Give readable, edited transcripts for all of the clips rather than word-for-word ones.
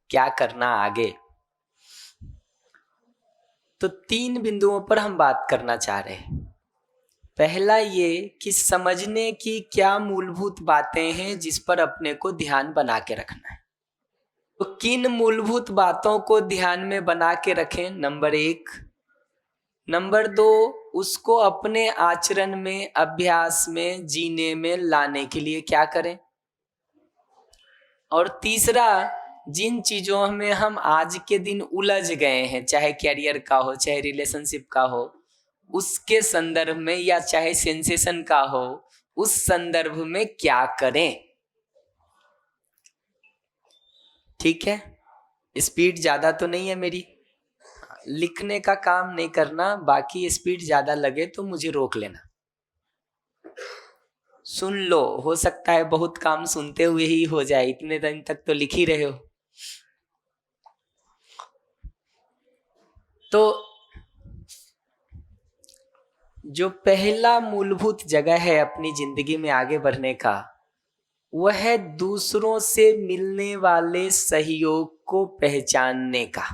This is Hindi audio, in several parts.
क्या करना आगे। तो 3 बिंदुओं पर हम बात करना चाह रहे हैं। पहला ये कि समझने की क्या मूलभूत बातें हैं जिस पर अपने को ध्यान बना के रखना है। तो किन मूलभूत बातों को ध्यान में बना के रखें, नंबर 1। नंबर 2, उसको अपने आचरण में, अभ्यास में, जीने में लाने के लिए क्या करें। और तीसरा, जिन चीजों में हम आज के दिन उलझ गए हैं, चाहे कैरियर का हो, चाहे रिलेशनशिप का हो, उसके संदर्भ में, या चाहे सेंसेशन का हो, उस संदर्भ में क्या करें। ठीक है, स्पीड ज्यादा तो नहीं है मेरी, लिखने का काम नहीं करना, बाकी स्पीड ज्यादा लगे तो मुझे रोक लेना। सुन लो, हो सकता है बहुत काम सुनते हुए ही हो जाए, इतने दिन तक तो लिख ही रहे हो। तो जो पहला मूलभूत जगह है अपनी जिंदगी में आगे बढ़ने का, वह है दूसरों से मिलने वाले सहयोग को पहचानने का।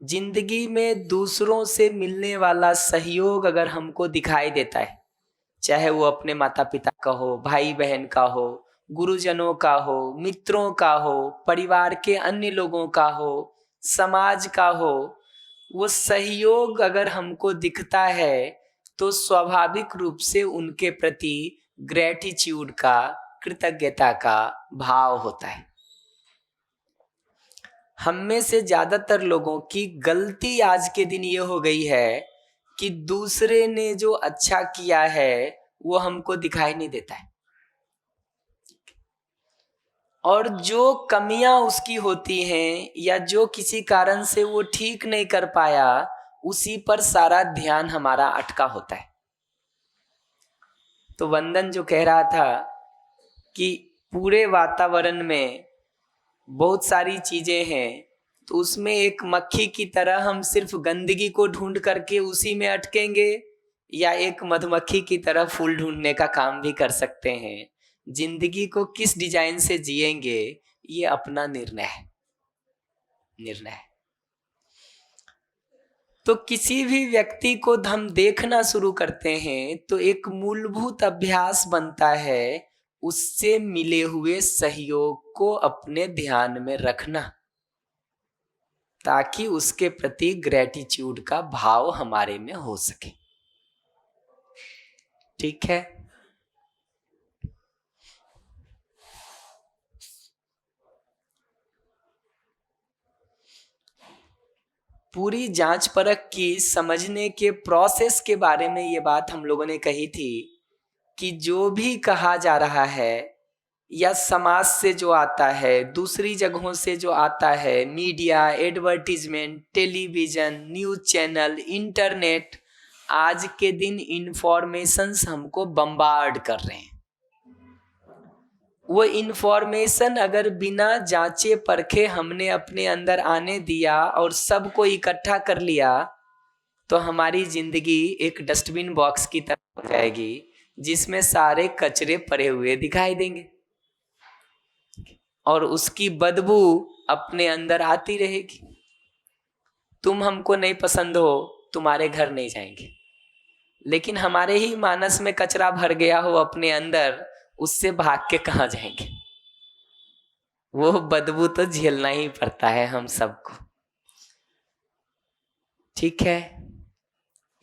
जिंदगी में दूसरों से मिलने वाला सहयोग अगर हमको दिखाई देता है, चाहे वो अपने माता पिता का हो, भाई बहन का हो, गुरुजनों का हो, मित्रों का हो, परिवार के अन्य लोगों का हो, समाज का हो, वो सहयोग अगर हमको दिखता है तो स्वाभाविक रूप से उनके प्रति ग्रेटिट्यूड का, कृतज्ञता का भाव होता है। हम में से ज्यादातर लोगों की गलती आज के दिन ये हो गई है कि दूसरे ने जो अच्छा किया है वो हमको दिखाई नहीं देता है, और जो कमियां उसकी होती हैं या जो किसी कारण से वो ठीक नहीं कर पाया, उसी पर सारा ध्यान हमारा अटका होता है। तो वंदन जो कह रहा था कि पूरे वातावरण में बहुत सारी चीजें हैं, तो उसमें एक मक्खी की तरह हम सिर्फ गंदगी को ढूंढ करके उसी में अटकेंगे, या एक मधुमक्खी की तरह फूल ढूंढने का काम भी कर सकते हैं। जिंदगी को किस डिजाइन से जिएंगे, ये अपना निर्णय है। तो किसी भी व्यक्ति को हम देखना शुरू करते हैं तो एक मूलभूत अभ्यास बनता है उससे मिले हुए सहयोग को अपने ध्यान में रखना, ताकि उसके प्रति ग्रेटिट्यूड का भाव हमारे में हो सके। ठीक है, पूरी जांच परख की समझने के प्रोसेस के बारे में ये बात हम लोगों ने कही थी कि जो भी कहा जा रहा है या समाज से जो आता है, दूसरी जगहों से जो आता है, media, advertisement, television, news channel, internet, आज के दिन इंफॉर्मेशंस हमको बम्बार्ड कर रहे हैं। वो इंफॉर्मेशन अगर बिना जांचे परखे हमने अपने अंदर आने दिया और सबको इकट्ठा कर लिया, तो हमारी जिंदगी एक डस्टबिन बॉक्स की तरह हो जाएगी जिसमें सारे कचरे पड़े हुए दिखाई देंगे और उसकी बदबू अपने अंदर आती रहेगी। तुम हमको नहीं पसंद हो, तुम्हारे घर नहीं जाएंगे, लेकिन हमारे ही मानस में कचरा भर गया हो अपने अंदर, उससे भाग के कहाँ जाएंगे। वो बदबू तो झेलना ही पड़ता है हम सबको। ठीक है,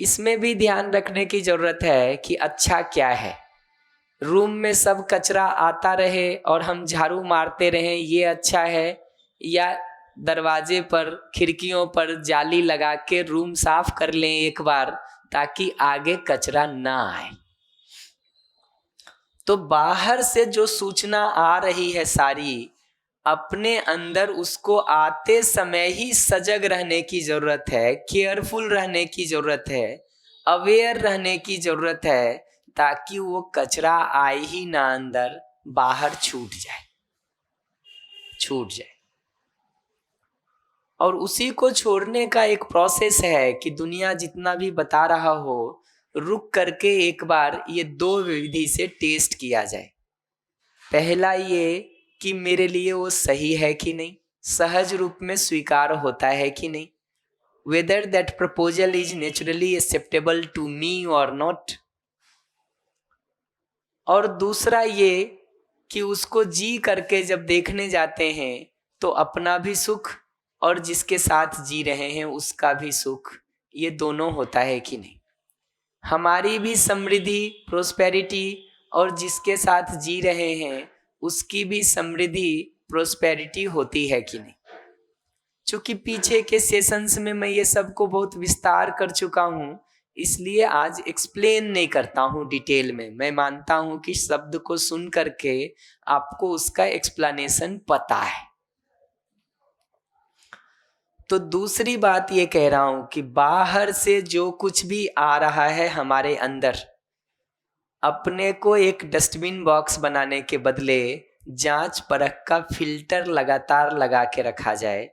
इसमें भी ध्यान रखने की जरूरत है कि अच्छा क्या है। रूम में सब कचरा आता रहे और हम झाड़ू मारते रहें, ये अच्छा है, या दरवाजे पर, खिड़कियों पर जाली लगा के रूम साफ कर लें एक बार, ताकि आगे कचरा ना आए। तो बाहर से जो सूचना आ रही है सारी, अपने अंदर उसको आते समय ही सजग रहने की जरूरत है, केयरफुल रहने की जरूरत है, अवेयर रहने की जरूरत है, ताकि वो कचरा आए ही ना अंदर, बाहर छूट जाए। और उसी को छोड़ने का एक प्रोसेस है कि दुनिया जितना भी बता रहा हो, रुक करके एक बार ये 2 विधि से टेस्ट किया जाए। पहला ये कि मेरे लिए वो सही है कि नहीं, सहज रूप में स्वीकार होता है कि नहीं, whether that proposal is naturally acceptable to me और नॉट। और दूसरा ये कि उसको जी करके जब देखने जाते हैं तो अपना भी सुख और जिसके साथ जी रहे हैं उसका भी सुख, ये दोनों होता है कि नहीं, हमारी भी समृद्धि प्रोस्पेरिटी और जिसके साथ जी रहे हैं उसकी भी समृद्धि प्रोस्पेरिटी होती है कि नहीं। चूंकि पीछे के सेशंस में मैं ये सबको बहुत विस्तार कर चुका हूँ, इसलिए आज एक्सप्लेन नहीं करता हूँ डिटेल में। मैं मानता हूँ कि शब्द को सुन करके आपको उसका एक्सप्लेनेशन पता है। तो दूसरी बात ये कह रहा हूं कि बाहर से जो कुछ भी आ रहा है हमारे अंदर, अपने को एक डस्टबिन बॉक्स बनाने के बदले जांच परख का फिल्टर लगातार लगा के रखा जाए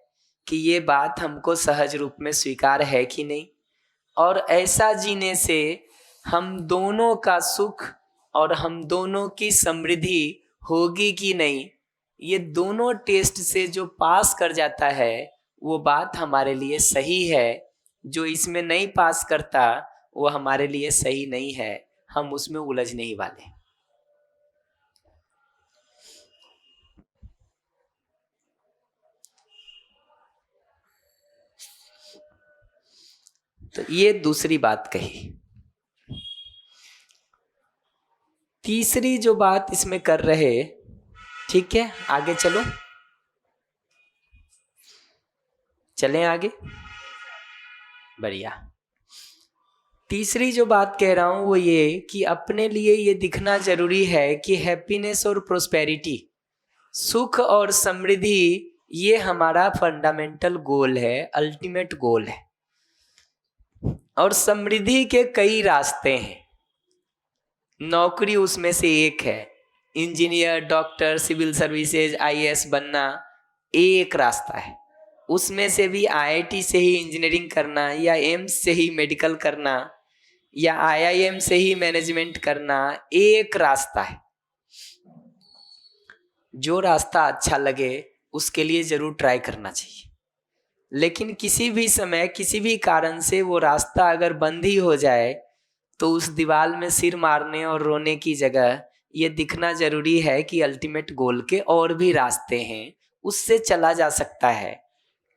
कि ये बात हमको सहज रूप में स्वीकार है कि नहीं, और ऐसा जीने से हम दोनों का सुख और हम दोनों की समृद्धि होगी कि नहीं, ये दोनों टेस्ट से जो पास कर जाता है वो बात हमारे लिए सही है। जो इसमें नहीं पास करता वो हमारे लिए सही नहीं है, हम उसमें उलझने ही वाले। तो ये दूसरी बात कही। तीसरी जो बात इसमें कर रहे, ठीक है आगे चलो, चलें आगे, बढ़िया। तीसरी जो बात कह रहा हूं वो ये कि अपने लिए ये दिखना जरूरी है कि हैप्पीनेस और प्रोस्पेरिटी, सुख और समृद्धि, ये हमारा फंडामेंटल गोल है, अल्टीमेट गोल है। और समृद्धि के कई रास्ते हैं, नौकरी उसमें से एक है। Engineer, doctor, civil services, IAS बनना एक रास्ता है। उसमें से भी आईआईटी से ही इंजीनियरिंग करना या एम्स से ही मेडिकल करना या आईआईएम से ही मैनेजमेंट करना एक रास्ता है। जो रास्ता अच्छा लगे उसके लिए जरूर ट्राई करना चाहिए, लेकिन किसी भी समय किसी भी कारण से वो रास्ता अगर बंद ही हो जाए तो उस दीवार में सिर मारने और रोने की जगह ये दिखना जरूरी है कि अल्टीमेट गोल के और भी रास्ते हैं, उससे चला जा सकता है।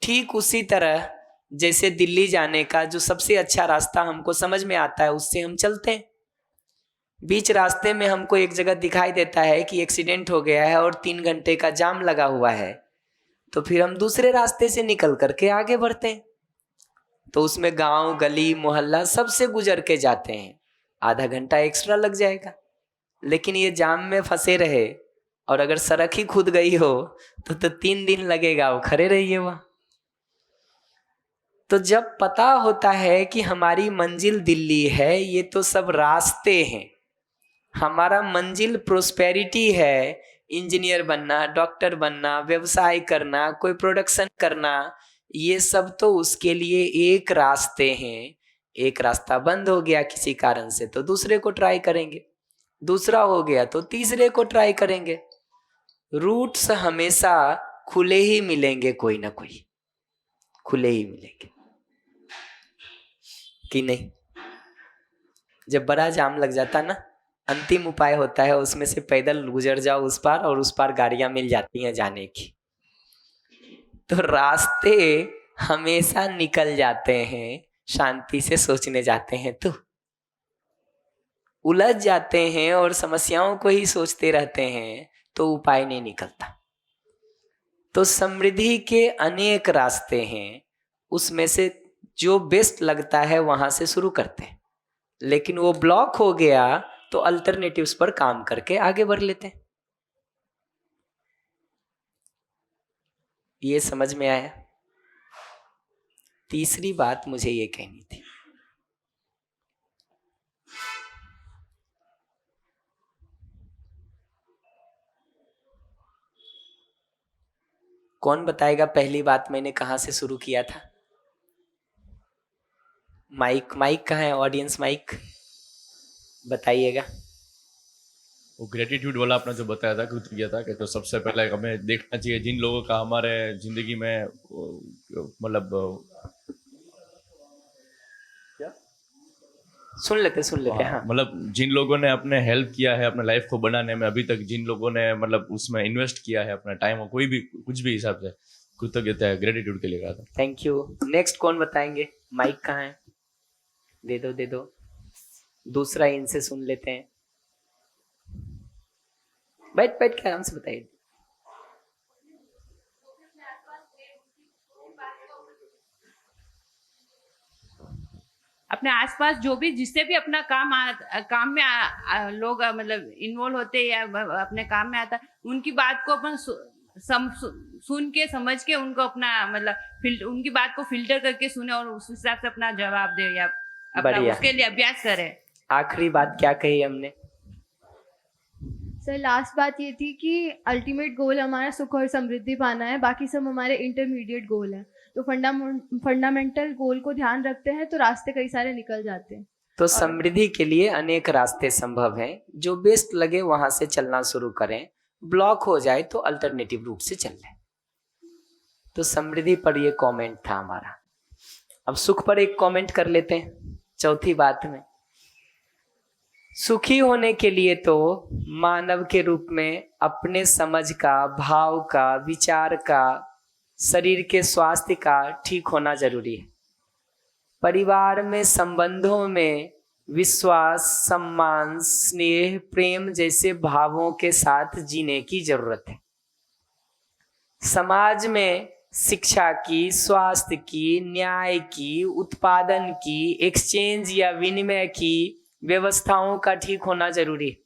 ठीक उसी तरह जैसे दिल्ली जाने का जो सबसे अच्छा रास्ता हमको समझ में आता है उससे हम चलते हैं। बीच रास्ते में हमको एक जगह दिखाई देता है कि एक्सीडेंट हो गया है और 3 घंटे का जाम लगा हुआ है, तो फिर हम दूसरे रास्ते से निकल करके आगे बढ़ते हैं। तो उसमें गांव गली मोहल्ला सबसे गुजर के जाते हैं, आधा घंटा एक्स्ट्रा लग जाएगा। लेकिन ये जाम में फंसे रहे और अगर सड़क ही खुद गई हो तो 3 दिन लगेगा, वो खड़े रहिए वहां। तो जब पता होता है कि हमारी मंजिल दिल्ली है, ये तो सब रास्ते हैं, हमारा मंजिल प्रोस्पेरिटी है, इंजीनियर बनना, डॉक्टर बनना, व्यवसाय करना, कोई प्रोडक्शन करना, ये सब तो उसके लिए एक रास्ते हैं। एक रास्ता बंद हो गया किसी कारण से तो दूसरे को ट्राई करेंगे, दूसरा हो गया तो तीसरे को ट्राई करेंगे। रूट्स हमेशा खुले ही मिलेंगे, कोई ना कोई खुले ही मिलेंगे कि नहीं। जब बड़ा जाम लग जाता ना, अंतिम उपाय होता है उसमें से पैदल गुजर जाओ उस पार, और उस पार गाड़ियां मिल जाती हैं जाने की। तो रास्ते हमेशा निकल जाते हैं, शांति से सोचने जाते हैं तो उलझ जाते हैं और समस्याओं को ही सोचते रहते हैं तो उपाय नहीं निकलता। तो समृद्धि के अनेक रास्ते हैं, उसमें से जो बेस्ट लगता है वहां से शुरू करते हैं, लेकिन वो ब्लॉक हो गया तो अल्टरनेटिव्स पर काम करके आगे बढ़ लेते हैं। ये समझ में आया? तीसरी बात मुझे ये कहनी थी। कौन बताएगा पहली बात मैंने कहां से शुरू किया था? माइक, माइक कहाँ है? ऑडियंस माइक बताइएगा। वो ग्रेटिट्यूड वाला आपने जो बताया था, कृतज्ञता कि तो सबसे पहले हमें देखना चाहिए जिन लोगों का हमारे जिंदगी में मतलब क्या सुन लेते हाँ, हाँ। मतलब जिन लोगों ने अपने हेल्प किया है अपने लाइफ को बनाने में, अभी तक जिन लोगों ने मतलब उसमें इन्वेस्ट किया है अपना टाइम, कोई भी कुछ भी हिसाब से, कृतज्ञता है, ग्रेटिट्यूड के लिए कहा था। Thank you. नेक्स्ट कौन बताएंगे? माइक कहाँ है? दे दो दे दो, दूसरा इनसे सुन लेते हैं। बैठ बैठ के आराम से बताइए। अपने आसपास जो भी जिससे भी अपना काम में लोग मतलब इन्वॉल्व होते हैं या अपने काम में आता, उनकी बात को अपन सुन के समझ के उनको अपना मतलब उनकी बात को फिल्टर करके सुने और उस हिसाब से अपना जवाब दे या अपना बढ़िया। उसके लिए अभ्यास करें। आखिरी बात क्या कही हमने? सर लास्ट बात ये थी कि अल्टीमेट गोल हमारा सुख और समृद्धि पाना है, बाकी सब हमारे इंटरमीडिएट गोल हैं। तो फंडामेंटल गोल को ध्यान रखते हैं तो रास्ते कई सारे निकल जाते हैं। तो समृद्धि के लिए अनेक रास्ते संभव हैं, जो बेस्ट लगे वहां से चलना शुरू करें। ब्लॉक हो जाए तो अल्टरनेटिव रूट से चल लें। तो समृद्धि पर ये कमेंट था हमारा। अब सुख पर एक कमेंट कर लेते हैं चौथी बात में। सुखी होने के लिए तो मानव के रूप में अपने समझ का, भाव का, विचार का, शरीर के स्वास्थ्य का ठीक होना जरूरी है। परिवार में, संबंधों में विश्वास, सम्मान, स्नेह, प्रेम जैसे भावों के साथ जीने की जरूरत है। समाज में शिक्षा की, स्वास्थ्य की, न्याय की, उत्पादन की, एक्सचेंज या विनिमय की व्यवस्थाओं का ठीक होना जरूरी है।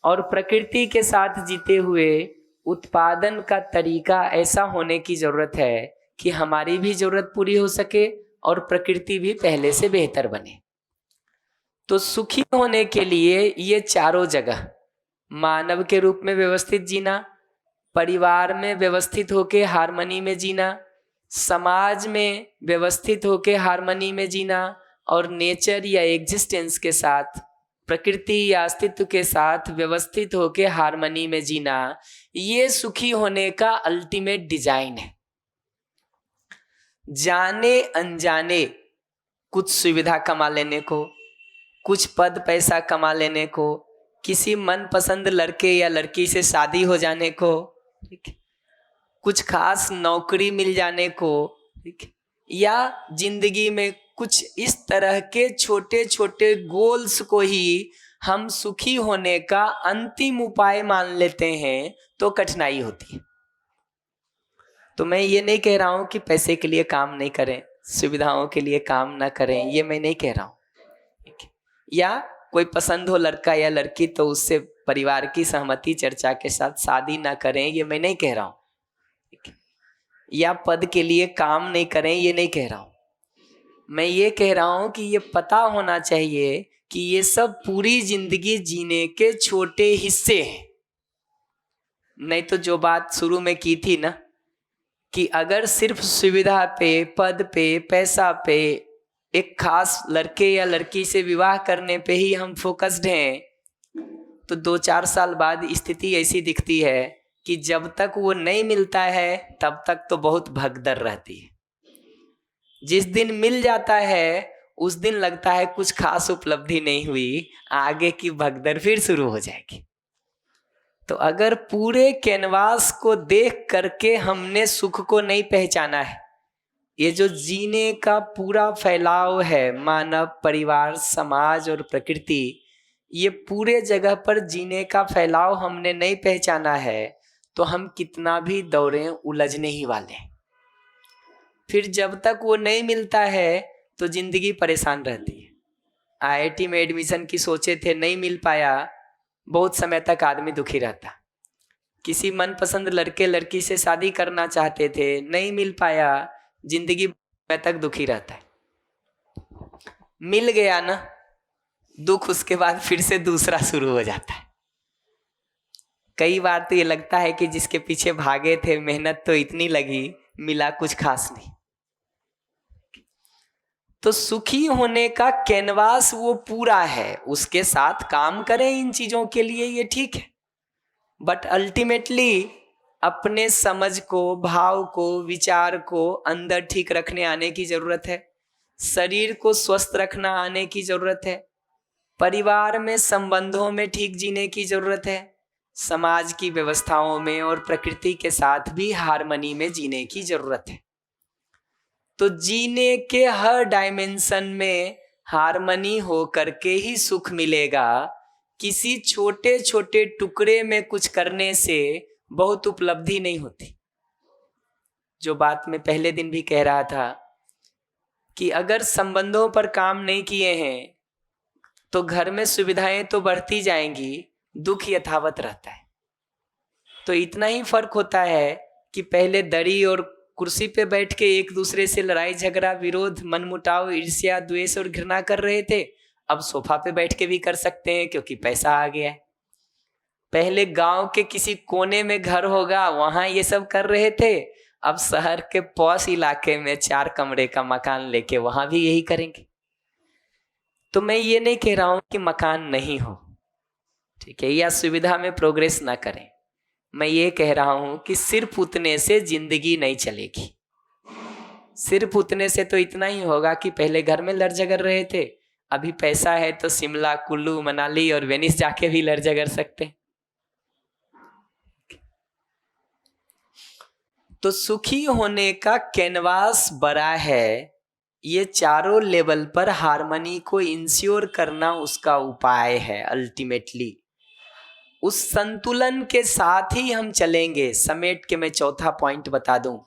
और प्रकृति के साथ जीते हुए उत्पादन का तरीका ऐसा होने की जरूरत है कि हमारी भी जरूरत पूरी हो सके और प्रकृति भी पहले से बेहतर बने। तो सुखी होने के लिए ये चारों जगह, मानव के रूप में व्यवस्थित जीना, परिवार में व्यवस्थित होके हार्मनी में जीना, समाज में व्यवस्थित होके हार्मनी में जीना, और नेचर या एग्जिस्टेंस के साथ, प्रकृति या अस्तित्व के साथ व्यवस्थित होके हार्मनी में जीना, ये सुखी होने का अल्टीमेट डिजाइन है। जाने अनजाने कुछ सुविधा कमा लेने को, कुछ पद पैसा कमा लेने को, किसी मनपसंद लड़के या लड़की से शादी हो जाने को, ठीक, कुछ खास नौकरी मिल जाने को, ठीक, या जिंदगी में कुछ इस तरह के छोटे छोटे गोल्स को ही हम सुखी होने का अंतिम उपाय मान लेते हैं, तो कठिनाई होती है। तो मैं ये नहीं कह रहा हूं कि पैसे के लिए काम नहीं करें, सुविधाओं के लिए काम ना करें, ये मैं नहीं कह रहा हूं। या कोई पसंद हो लड़का या लड़की तो उससे परिवार की सहमति चर्चा के साथ शादी ना करें, ये मैं नहीं कह रहा हूं। या पद के लिए काम नहीं करें, ये नहीं कह रहा हूं। मैं ये कह रहा हूं कि ये पता होना चाहिए कि ये सब पूरी जिंदगी जीने के छोटे हिस्से हैं। नहीं तो जो बात शुरू में की थी ना, कि अगर सिर्फ सुविधा पे, पद पे, पैसा पे, एक खास लड़के या लड़की से विवाह करने पे ही हम फोकस्ड हैं, तो 2-4 साल बाद स्थिति ऐसी दिखती है कि जब तक वो नहीं मिलता है तब तक तो बहुत भगदड़ रहती है। जिस दिन मिल जाता है उस दिन लगता है कुछ खास उपलब्धि नहीं हुई, आगे की भगदड़ फिर शुरू हो जाएगी। तो अगर पूरे कैनवास को देख करके हमने सुख को नहीं पहचाना है, ये जो जीने का पूरा फैलाव है, मानव, परिवार, समाज और प्रकृति, ये पूरे जगह पर जीने का फैलाव हमने नहीं पहचाना है, तो हम कितना भी दौड़ें उलझने ही वाले हैं। फिर जब तक वो नहीं मिलता है तो जिंदगी परेशान रहती है। आईआईटी में एडमिशन की सोचे थे, नहीं मिल पाया, बहुत समय तक आदमी दुखी रहता। किसी मनपसंद लड़के लड़की से शादी करना चाहते थे, नहीं मिल पाया, जिंदगी में तक दुखी रहता है। मिल गया ना, दुख उसके बाद फिर से दूसरा शुरू हो जाता है। कई बार तो ये लगता है कि जिसके पीछे भागे थे, मेहनत तो इतनी लगी, मिला कुछ खास नहीं। तो सुखी होने का कैनवास वो पूरा है, उसके साथ काम करें इन चीजों के लिए, ये ठीक है, बट अल्टीमेटली अपने समझ को, भाव को, विचार को अंदर ठीक रखने आने की जरूरत है, शरीर को स्वस्थ रखना आने की जरूरत है, परिवार में संबंधों में ठीक जीने की जरूरत है, समाज की व्यवस्थाओं में और प्रकृति के साथ भी हार्मनी में जीने की जरूरत है। तो जीने के हर डायमेंशन में हार्मनी हो करके ही सुख मिलेगा। किसी छोटे छोटे टुकड़े में कुछ करने से बहुत उपलब्धि नहीं होती। जो बात मैं पहले दिन भी कह रहा था कि अगर संबंधों पर काम नहीं किए हैं तो घर में सुविधाएं तो बढ़ती जाएंगी, दुख यथावत रहता है। तो इतना ही फर्क होता है कि पहले दरी और कुर्सी पे बैठ के एक दूसरे से लड़ाई झगड़ा, विरोध, मनमुटाव, ईर्ष्या, द्वेष और घृणा कर रहे थे, अब सोफा पे बैठ के भी कर सकते हैं क्योंकि पैसा आ गया है। पहले गांव के किसी कोने में घर होगा, वहां ये सब कर रहे थे, अब शहर के पॉश इलाके में 4 कमरे का मकान लेके वहां भी यही करेंगे। तो मैं ये नहीं कह रहा हूं कि मकान नहीं हो, ठीक है, या सुविधा में प्रोग्रेस ना करें। मैं ये कह रहा हूं कि सिर्फ उतने से जिंदगी नहीं चलेगी। सिर्फ उतने से तो इतना ही होगा कि पहले घर में लड़ झगड़ रहे थे, अभी पैसा है तो शिमला, कुल्लू, मनाली और वेनिस जाके भी लड़ झगड़ सकते हैं। तो सुखी होने का कैनवास बड़ा है, ये चारों लेवल पर हार्मनी को इंश्योर करना उसका उपाय है। अल्टीमेटली उस संतुलन के साथ ही हम चलेंगे। समेट के मैं चौथा पॉइंट बता दूं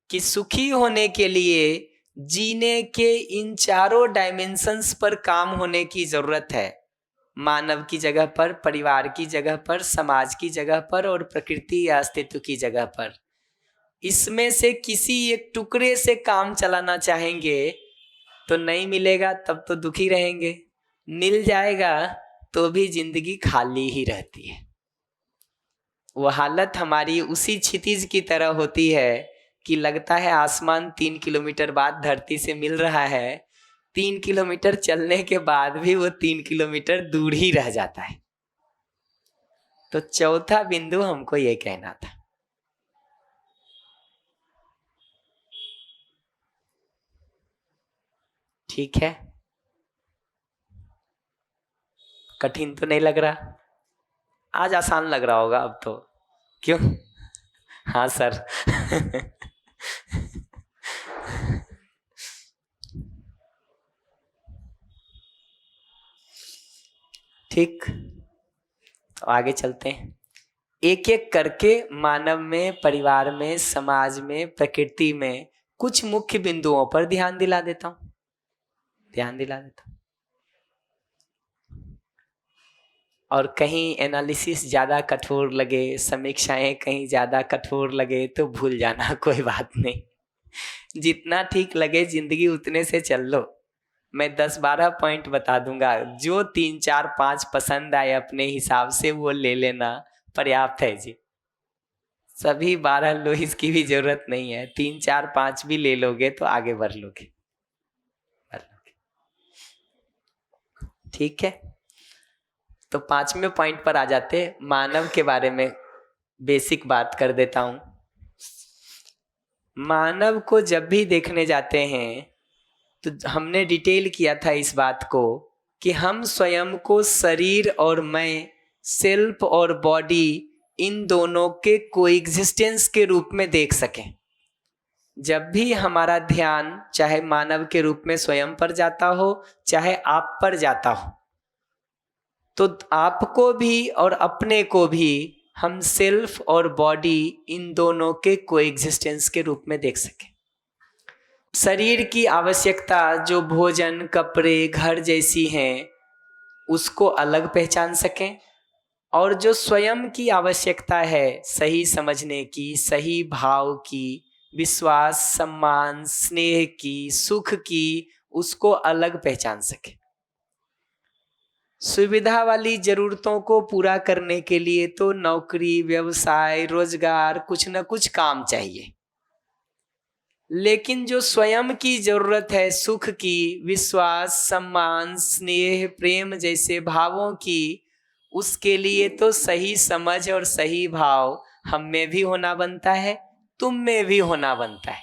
कि सुखी होने के लिए जीने के इन चारों डायमेंशंस पर काम होने की जरूरत है। मानव की जगह पर, परिवार की जगह पर, समाज की जगह पर और प्रकृति या अस्तित्व की जगह पर। इसमें से किसी एक टुकड़े से काम चलाना चाहेंगे तो नहीं मिलेगा, तब तो दुखी रहेंगे। मिल जाएगा तो भी जिंदगी खाली ही रहती है। वो हालत हमारी उसी क्षितिज की तरह होती है कि लगता है आसमान 3 किलोमीटर बाद धरती से मिल रहा है, 3 किलोमीटर चलने के बाद भी वो 3 किलोमीटर दूर ही रह जाता है। तो चौथा बिंदु हमको ये कहना था। ठीक है, कठिन तो नहीं लग रहा? आज आसान लग रहा होगा अब तो, क्यों? हाँ सर। ठीक, तो आगे चलते हैं। एक एक करके मानव में, परिवार में, समाज में, प्रकृति में कुछ मुख्य बिंदुओं पर ध्यान दिला देता हूं। और कहीं एनालिसिस ज़्यादा कठोर लगे, समीक्षाएं कहीं ज़्यादा कठोर लगे तो भूल जाना, कोई बात नहीं। जितना ठीक लगे जिंदगी उतने से चल लो। मैं 10-12 पॉइंट बता दूंगा, जो 3, 4, 5 पसंद आए अपने हिसाब से वो ले लेना, पर्याप्त है जी। सभी 12 लो, इसकी भी जरूरत नहीं है। 3, 4, 5 भी ले लोगे तो आगे बढ़ लोगे। ठीक है, तो 5वें पॉइंट पर आ जाते। मानव के बारे में बेसिक बात कर देता हूं। मानव को जब भी देखने जाते हैं तो हमने डिटेल किया था इस बात को कि हम स्वयं को शरीर और मैं, सेल्फ और बॉडी, इन दोनों के कोएग्जिस्टेंस के रूप में देख सकें। जब भी हमारा ध्यान चाहे मानव के रूप में स्वयं पर जाता हो, चाहे आप पर जाता हो, तो आपको भी और अपने को भी हम सेल्फ और बॉडी, इन दोनों के कोएग्जिस्टेंस के रूप में देख सकें। शरीर की आवश्यकता जो भोजन, कपड़े, घर जैसी हैं, उसको अलग पहचान सकें, और जो स्वयं की आवश्यकता है सही समझने की, सही भाव की, विश्वास, सम्मान, स्नेह की, सुख की, उसको अलग पहचान सके। सुविधा वाली जरूरतों को पूरा करने के लिए तो नौकरी, व्यवसाय, रोजगार, कुछ न कुछ काम चाहिए। लेकिन जो स्वयं की जरूरत है, सुख की, विश्वास, सम्मान, स्नेह, प्रेम जैसे भावों की, उसके लिए तो सही समझ और सही भाव हम में भी होना बनता है, तुम में भी होना बनता है।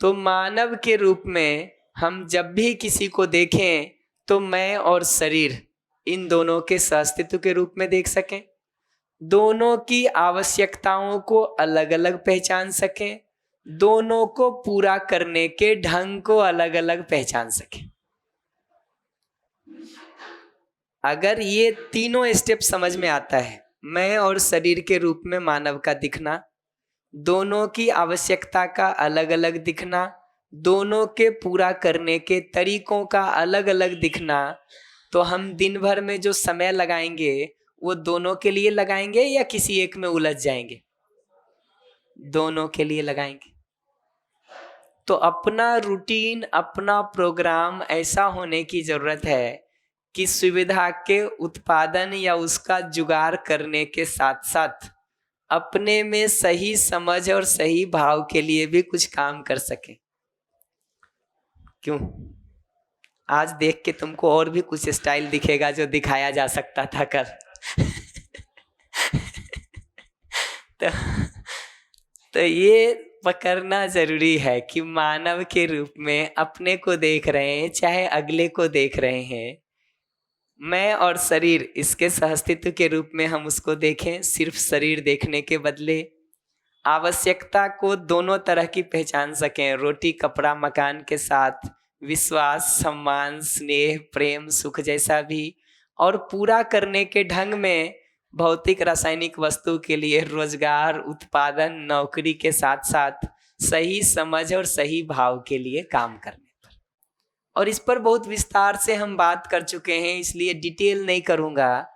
तो मानव के रूप में हम जब भी किसी को देखें तो मैं और शरीर इन दोनों के सहअस्तित्व के रूप में देख सकें, दोनों की आवश्यकताओं को अलग अलग पहचान सकें, दोनों को पूरा करने के ढंग को अलग अलग पहचान सकें। अगर ये तीनों स्टेप समझ में आता है, मैं और शरीर के रूप में मानव का दिखना, दोनों की आवश्यकता का अलग अलग दिखना, दोनों के पूरा करने के तरीकों का अलग अलग दिखना, तो हम दिन भर में जो समय लगाएंगे वो दोनों के लिए लगाएंगे या किसी एक में उलझ जाएंगे? दोनों के लिए लगाएंगे। तो अपना रूटीन, अपना प्रोग्राम ऐसा होने की जरूरत है कि सुविधा के उत्पादन या उसका जुगाड़ करने के साथ साथ अपने में सही समझ और सही भाव के लिए भी कुछ काम कर सके। क्यों? आज देख के तुमको और भी कुछ स्टाइल दिखेगा जो दिखाया जा सकता था कल। तो ये पकड़ना जरूरी है कि मानव के रूप में अपने को देख रहे हैं, चाहे अगले को देख रहे हैं, मैं और शरीर इसके सहअस्तित्व के रूप में हम उसको देखें। सिर्फ शरीर देखने के बदले आवश्यकता को दोनों तरह की पहचान सकें, रोटी कपड़ा मकान के साथ विश्वास, सम्मान, स्नेह, प्रेम, सुख जैसा भी, और पूरा करने के ढंग में भौतिक रासायनिक वस्तु के लिए रोजगार, उत्पादन, नौकरी के साथ साथ सही समझ और सही भाव के लिए काम करने पर। और इस पर बहुत विस्तार से हम बात कर चुके हैं, इसलिए डिटेल नहीं करूँगा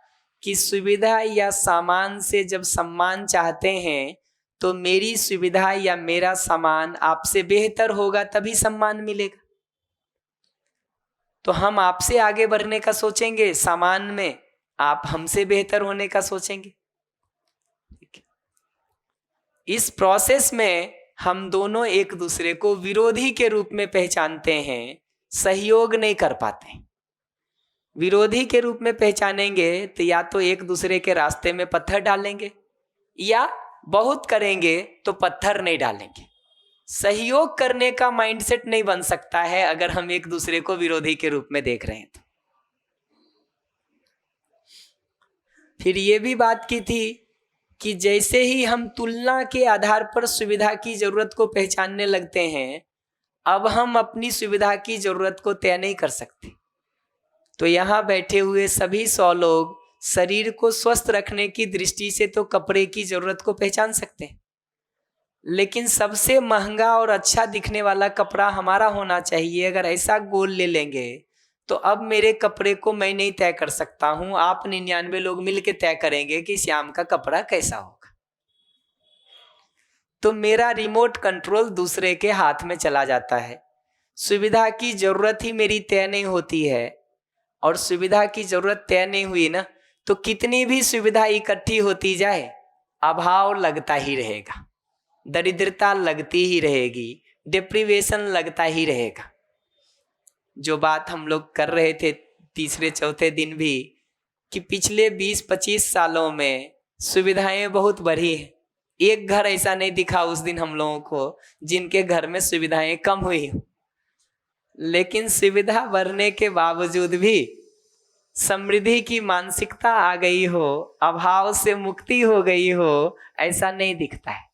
कि सुविधा या सामान से जब सम्मान चाहते हैं तो मेरी सुविधा या मेरा सामान आपसे बेहतर होगा तभी सम्मान मिलेगा। तो हम आपसे आगे बढ़ने का सोचेंगे सामान में, आप हमसे बेहतर होने का सोचेंगे। इस प्रोसेस में हम दोनों एक दूसरे को विरोधी के रूप में पहचानते हैं, सहयोग नहीं कर पाते। विरोधी के रूप में पहचानेंगे तो या तो एक दूसरे के रास्ते में पत्थर डालेंगे या बहुत करेंगे तो पत्थर नहीं डालेंगे। सहयोग करने का माइंडसेट नहीं बन सकता है अगर हम एक दूसरे को विरोधी के रूप में देख रहे हैं तो। फिर ये भी बात की थी कि जैसे ही हम तुलना के आधार पर सुविधा की जरूरत को पहचानने लगते हैं, अब हम अपनी सुविधा की जरूरत को तय नहीं कर सकते। तो यहाँ बैठे हुए सभी 100 लोग शरीर को स्वस्थ रखने की दृष्टि से तो कपड़े की जरूरत को पहचान सकते हैं, लेकिन सबसे महंगा और अच्छा दिखने वाला कपड़ा हमारा होना चाहिए। अगर ऐसा गोल ले लेंगे तो अब मेरे कपड़े को मैं नहीं तय कर सकता हूं, आप 99 लोग मिलकर तय करेंगे कि श्याम का कपड़ा कैसा होगा। तो मेरा रिमोट कंट्रोल दूसरे के हाथ में चला जाता है। सुविधा की जरूरत ही मेरी तय नहीं होती है, और सुविधा की जरूरत तय नहीं हुई ना तो कितनी भी सुविधा इकट्ठी होती जाए अभाव लगता ही रहेगा, दरिद्रता लगती ही रहेगी, डिप्रीवेशन लगता ही रहेगा। जो बात हम लोग कर रहे थे तीसरे चौथे दिन भी कि पिछले 20-25 सालों में सुविधाएं बहुत बढ़ी है। एक घर ऐसा नहीं दिखा उस दिन हम लोगों को जिनके घर में सुविधाएं कम हुई हो, लेकिन सुविधा बढ़ने के बावजूद भी समृद्धि की मानसिकता आ गई हो, अभाव से मुक्ति हो गई हो, ऐसा नहीं दिखता है।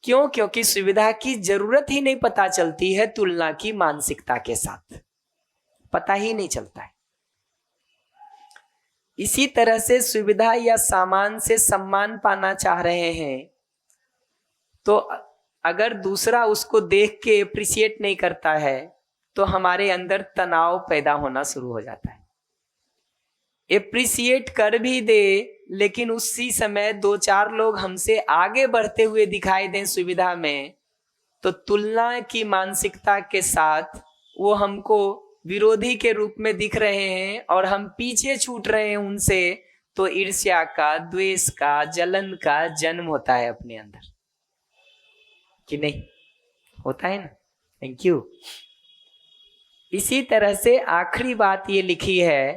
क्यों? क्योंकि सुविधा की जरूरत ही नहीं पता चलती है तुलना की मानसिकता के साथ, पता ही नहीं चलता है। इसी तरह से सुविधा या सामान से सम्मान पाना चाह रहे हैं तो अगर दूसरा उसको देख के एप्रिशिएट नहीं करता है तो हमारे अंदर तनाव पैदा होना शुरू हो जाता है। एप्रिशिएट कर भी दे लेकिन उसी समय 2-4 लोग हमसे आगे बढ़ते हुए दिखाई दें सुविधा में, तो तुलना की मानसिकता के साथ वो हमको विरोधी के रूप में दिख रहे हैं और हम पीछे छूट रहे हैं उनसे, तो ईर्ष्या का, द्वेष का, जलन का जन्म होता है अपने अंदर, कि नहीं होता है ना। Thank you. इसी तरह से आखिरी बात ये लिखी है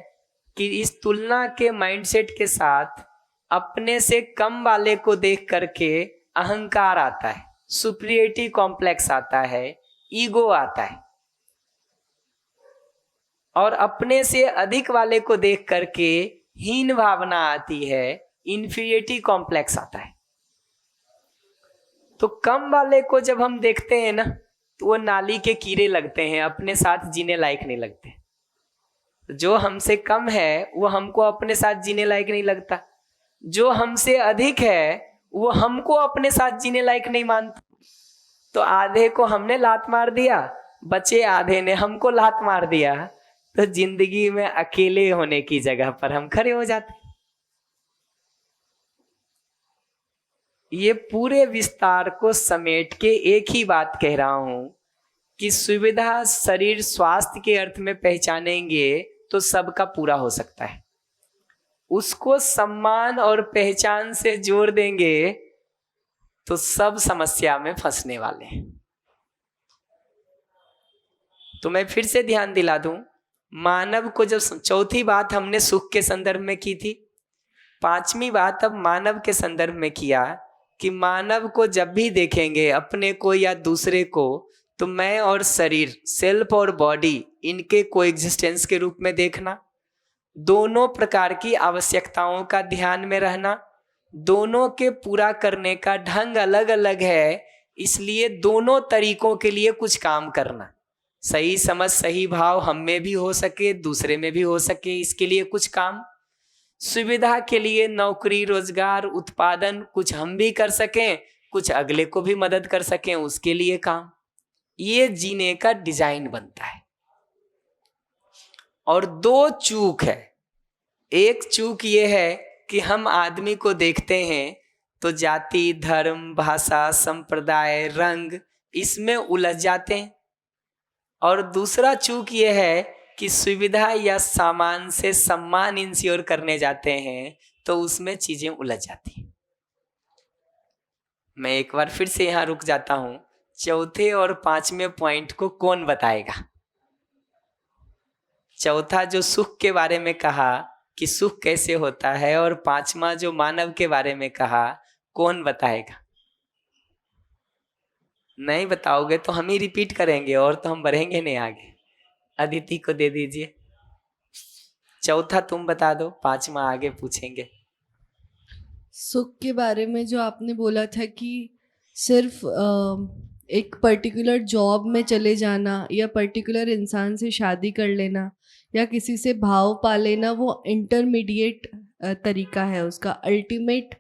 कि इस तुलना के माइंडसेट के साथ अपने से कम वाले को देख करके अहंकार आता है, सुपीरियरिटी कॉम्प्लेक्स आता है, ईगो आता है, और अपने से अधिक वाले को देख करके हीन भावना आती है, इंफीरियरिटी कॉम्प्लेक्स आता है। तो कम वाले को जब हम देखते हैं ना, तो वो नाली के कीड़े लगते हैं, अपने साथ जीने लायक नहीं लगते। जो हमसे कम है वो हमको अपने साथ जीने लायक नहीं लगता, जो हमसे अधिक है वो हमको अपने साथ जीने लायक नहीं मानता। तो आधे को हमने लात मार दिया, बचे आधे ने हमको लात मार दिया, तो जिंदगी में अकेले होने की जगह पर हम खड़े हो जाते। ये पूरे विस्तार को समेट के एक ही बात कह रहा हूं कि सुविधा शरीर स्वास्थ्य के अर्थ में पहचानेंगे तो सबका पूरा हो सकता है। उसको सम्मान और पहचान से जोड़ देंगे तो सब समस्या में फंसने वाले हैं। तो मैं फिर से ध्यान दिला दूं, मानव को जब चौथी बात हमने सुख के संदर्भ में की थी, पांचवी बात अब मानव के संदर्भ में किया कि मानव को जब भी देखेंगे, अपने को या दूसरे को, तो मैं और शरीर, सेल्फ और बॉडी, इनके कोएग्जिस्टेंस के रूप में देखना, दोनों प्रकार की आवश्यकताओं का ध्यान में रहना, दोनों के पूरा करने का ढंग अलग अलग है, इसलिए दोनों तरीकों के लिए कुछ काम करना, सही समझ सही भाव हम में भी हो सके, दूसरे में भी हो सके, इसके लिए कुछ काम, सुविधा के लिए नौकरी, रोजगार, उत्पादन, कुछ हम भी कर सकें, कुछ अगले को भी मदद कर सकें, उसके लिए काम। ये जीने का डिजाइन बनता है। और दो चूक है। एक चूक ये है कि हम आदमी को देखते हैं तो जाति, धर्म, भाषा, संप्रदाय, रंग, इसमें उलझ जाते हैं। और दूसरा चूक ये है कि सुविधा या सामान से सम्मान इंश्योर करने जाते हैं तो उसमें चीजें उलझ जाती हैं। मैं एक बार फिर से यहां रुक जाता हूं। चौथे और पांचवें पॉइंट को कौन बताएगा? चौथा जो सुख के बारे में कहा कि सुख कैसे होता है, और पांचवा जो मानव के बारे में कहा, कौन बताएगा? नहीं बताओगे तो हम ही रिपीट करेंगे और तो हम बढ़ेंगे नहीं आगे। अदिति को दे दीजिए। चौथा तुम बता दो, पांचवा आगे पूछेंगे। सुख के बारे में जो आपने बोला था कि सिर्फ एक पर्टिकुलर जॉब में चले जाना या पर्टिकुलर इंसान से शादी कर लेना या किसी से भाव पा लेना, वो इंटरमीडिएट तरीका है, उसका अल्टीमेट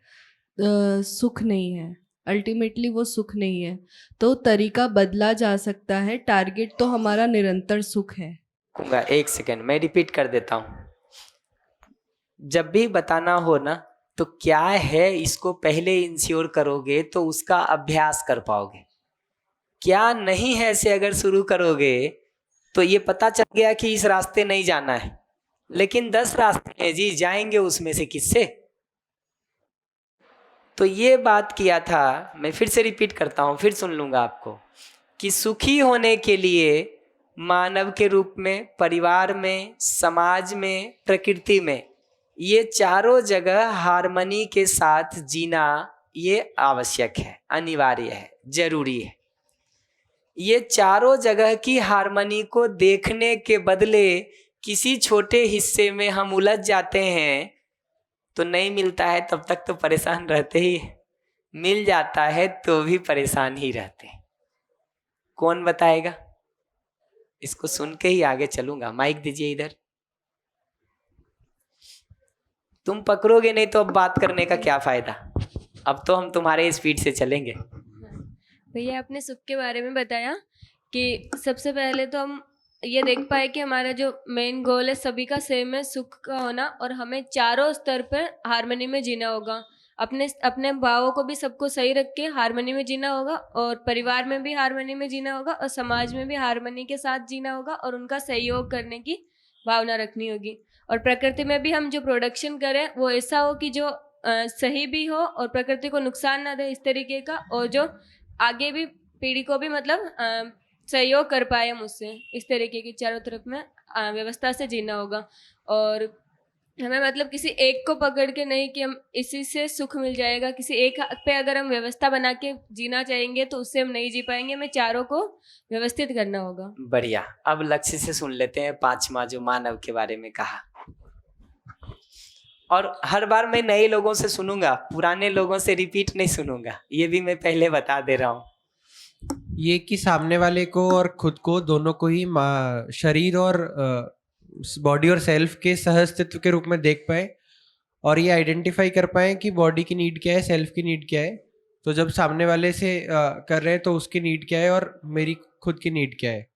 सुख नहीं है। अल्टीमेटली वो सुख नहीं है। तो तरीका बदला जा सकता है, टारगेट तो हमारा निरंतर सुख है। एक सेकेंड मैं रिपीट कर देता हूं। जब भी बताना हो ना तो क्या है इसको पहले इंश्योर करोगे तो उसका अभ्यास कर पाओगे। क्या नहीं है से अगर शुरू करोगे तो ये पता चल गया कि इस रास्ते नहीं जाना है, लेकिन 10 रास्ते हैं जी, जाएंगे उसमें से किससे? तो ये बात किया था। मैं फिर से रिपीट करता हूं, फिर सुन लूंगा आपको, कि सुखी होने के लिए मानव के रूप में, परिवार में, समाज में, प्रकृति में, ये चारों जगह हार्मनी के साथ जीना ये आवश्यक है, अनिवार्य है, जरूरी है। ये चारों जगह की हार्मनी को देखने के बदले किसी छोटे हिस्से में हम उलझ जाते हैं तो नहीं मिलता है, तब तक तो परेशान रहते ही, मिल जाता है तो भी परेशान ही रहते हैं। कौन बताएगा? इसको सुन के ही आगे चलूंगा। माइक दीजिए इधर। तुम पकड़ोगे नहीं तो अब बात करने का क्या फायदा? अब तो हम तुम्हारे स्पीड से चलेंगे। भैया आपने सुख के बारे में बताया कि सबसे पहले तो हम ये देख पाए कि हमारा जो मेन गोल है सभी का सेम है, सुख का होना, और हमें चारों स्तर पर हार्मनी में जीना होगा। अपने भावों को भी सबको सही रख के हार्मनी में जीना होगा, और परिवार में भी हार्मनी में जीना होगा, और समाज में भी हार्मनी के साथ जीना होगा, और उनका सहयोग करने की भावना रखनी होगी। और प्रकृति में भी हम जो प्रोडक्शन करें वो ऐसा हो कि जो सही भी हो और प्रकृति को नुकसान ना दे इस तरीके का, और जो आगे भी पीढ़ी को भी मतलब सहयोग कर पाए हम उससे, इस तरीके की चारों तरफ में व्यवस्था से जीना होगा। और हमें मतलब किसी एक को पकड़ के नहीं कि हम इसी से सुख मिल जाएगा, किसी एक पे अगर हम व्यवस्था बना के जीना चाहेंगे तो उससे हम नहीं जी पाएंगे, हमें चारों को व्यवस्थित करना होगा। बढ़िया। अब लक्ष्य से सुन लेते हैं पांचवा जो मानव के बारे में कहा। और हर बार मैं नए लोगों से सुनूंगा, पुराने लोगों से रिपीट नहीं सुनूंगा, ये भी मैं पहले बता दे रहा हूँ। ये कि सामने वाले को और खुद को दोनों को ही शरीर और बॉडी और सेल्फ के सहअस्तित्व के रूप में देख पाए और ये आइडेंटिफाई कर पाए कि बॉडी की नीड क्या है, सेल्फ की नीड क्या है। तो जब सामने वाले से कर रहे हैं तो उसकी नीड क्या है और मेरी खुद की नीड क्या है,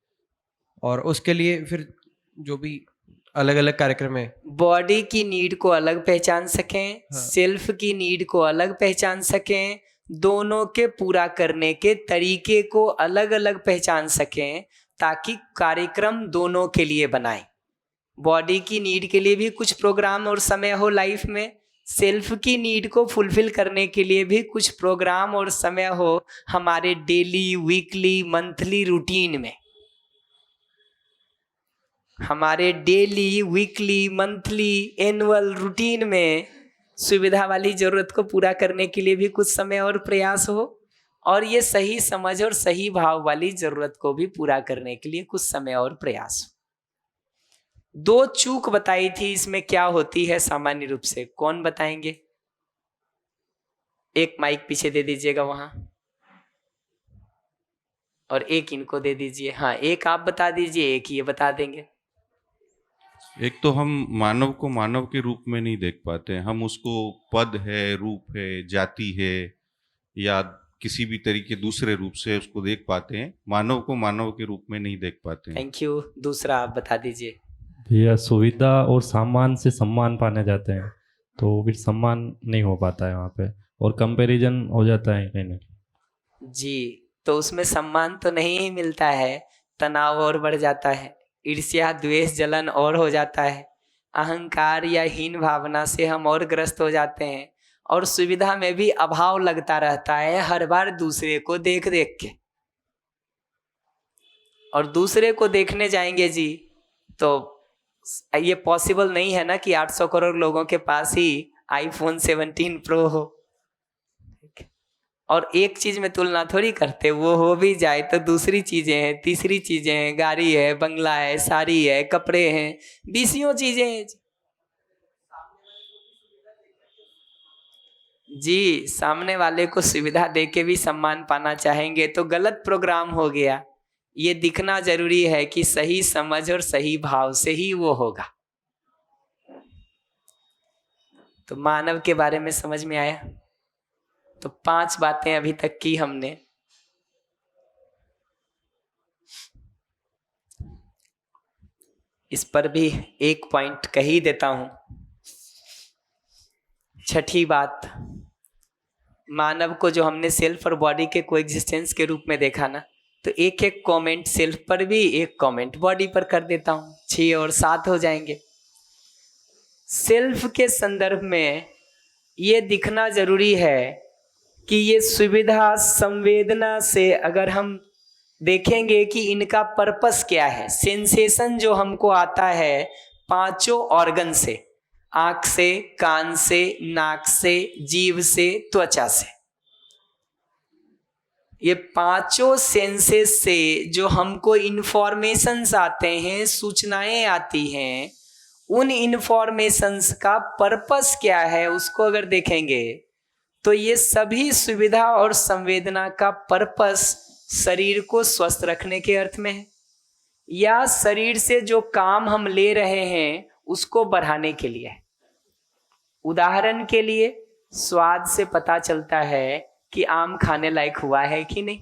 और उसके लिए फिर जो भी अलग अलग कार्यक्रम है। बॉडी की नीड को अलग पहचान सकें, हाँ। सेल्फ की नीड को अलग पहचान सकें, दोनों के पूरा करने के तरीके को अलग अलग पहचान सकें, ताकि कार्यक्रम दोनों के लिए बनाएं। बॉडी की नीड के लिए भी कुछ प्रोग्राम और समय हो लाइफ में, सेल्फ की नीड को फुलफिल करने के लिए भी कुछ प्रोग्राम और समय हो हमारे डेली, वीकली, मंथली रूटीन में। हमारे daily, weekly, monthly, annual routine में सुविधा वाली जरूरत को पूरा करने के लिए भी कुछ समय और प्रयास हो, और ये सही समझ और सही भाव वाली जरूरत को भी पूरा करने के लिए कुछ समय और प्रयास हो। 2 चूक बताई थी इसमें क्या होती है सामान्य रूप से, कौन बताएंगे? एक माइक पीछे दे दीजिएगा वहां, और एक इनको दे दीजिए। हाँ, एक आप बता दीजिए, एक ये बता देंगे। एक तो हम मानव को मानव के रूप में नहीं देख पाते हैं, हम उसको पद है, रूप है, जाति है या किसी भी तरीके दूसरे रूप से उसको देख पाते हैं, मानव को मानव के रूप में नहीं देख पाते हैं। Thank you. दूसरा आप बता दीजिए। भैया सुविधा और सामान से सम्मान पाने जाते हैं तो फिर सम्मान नहीं हो पाता है वहाँ पे, और कंपैरिजन हो जाता है कहीं ना। जी, तो उसमें सम्मान तो नहीं ही मिलता है, तनाव और बढ़ जाता है, ईर्ष्या, द्वेष, जलन और हो जाता है, अहंकार या हीन भावना से हम और ग्रस्त हो जाते हैं, और सुविधा में भी अभाव लगता रहता है हर बार दूसरे को देख देख के। और दूसरे को देखने जाएंगे जी तो ये पॉसिबल नहीं है ना कि 800 करोड़ लोगों के पास ही iPhone 17 Pro हो, और एक चीज में तुलना थोड़ी करते, वो हो भी जाए तो दूसरी चीजें हैं, तीसरी चीजें हैं, गाड़ी है, बंगला है, साड़ी है, कपड़े हैं, 20 चीजें हैं जी। सामने वाले को सुविधा देके भी सम्मान पाना चाहेंगे तो गलत प्रोग्राम हो गया। ये दिखना जरूरी है कि सही समझ और सही भाव से ही वो होगा। तो मानव के बारे में समझ में आया। तो 5 बातें अभी तक की हमने। इस पर भी एक पॉइंट कह ही देता हूं। छठी बात, मानव को जो हमने सेल्फ और बॉडी के कोएग्जिस्टेंस के रूप में देखा ना, तो एक एक कमेंट सेल्फ पर भी, एक कमेंट बॉडी पर कर देता हूं, 6 और 7 हो जाएंगे। सेल्फ के संदर्भ में ये दिखना जरूरी है कि ये सुविधा संवेदना से अगर हम देखेंगे कि इनका पर्पस क्या है, सेंसेशन जो हमको आता है 5 ऑर्गन से, आंख से, कान से, नाक से, जीभ से, त्वचा से, ये 5 सेंसेस से जो हमको इंफॉर्मेशंस आते हैं, सूचनाएं आती हैं, उन इंफॉर्मेशंस का पर्पस क्या है उसको अगर देखेंगे तो ये सभी सुविधा और संवेदना का पर्पस शरीर को स्वस्थ रखने के अर्थ में है, या शरीर से जो काम हम ले रहे हैं उसको बढ़ाने के लिए। उदाहरण के लिए स्वाद से पता चलता है कि आम खाने लायक हुआ है कि नहीं,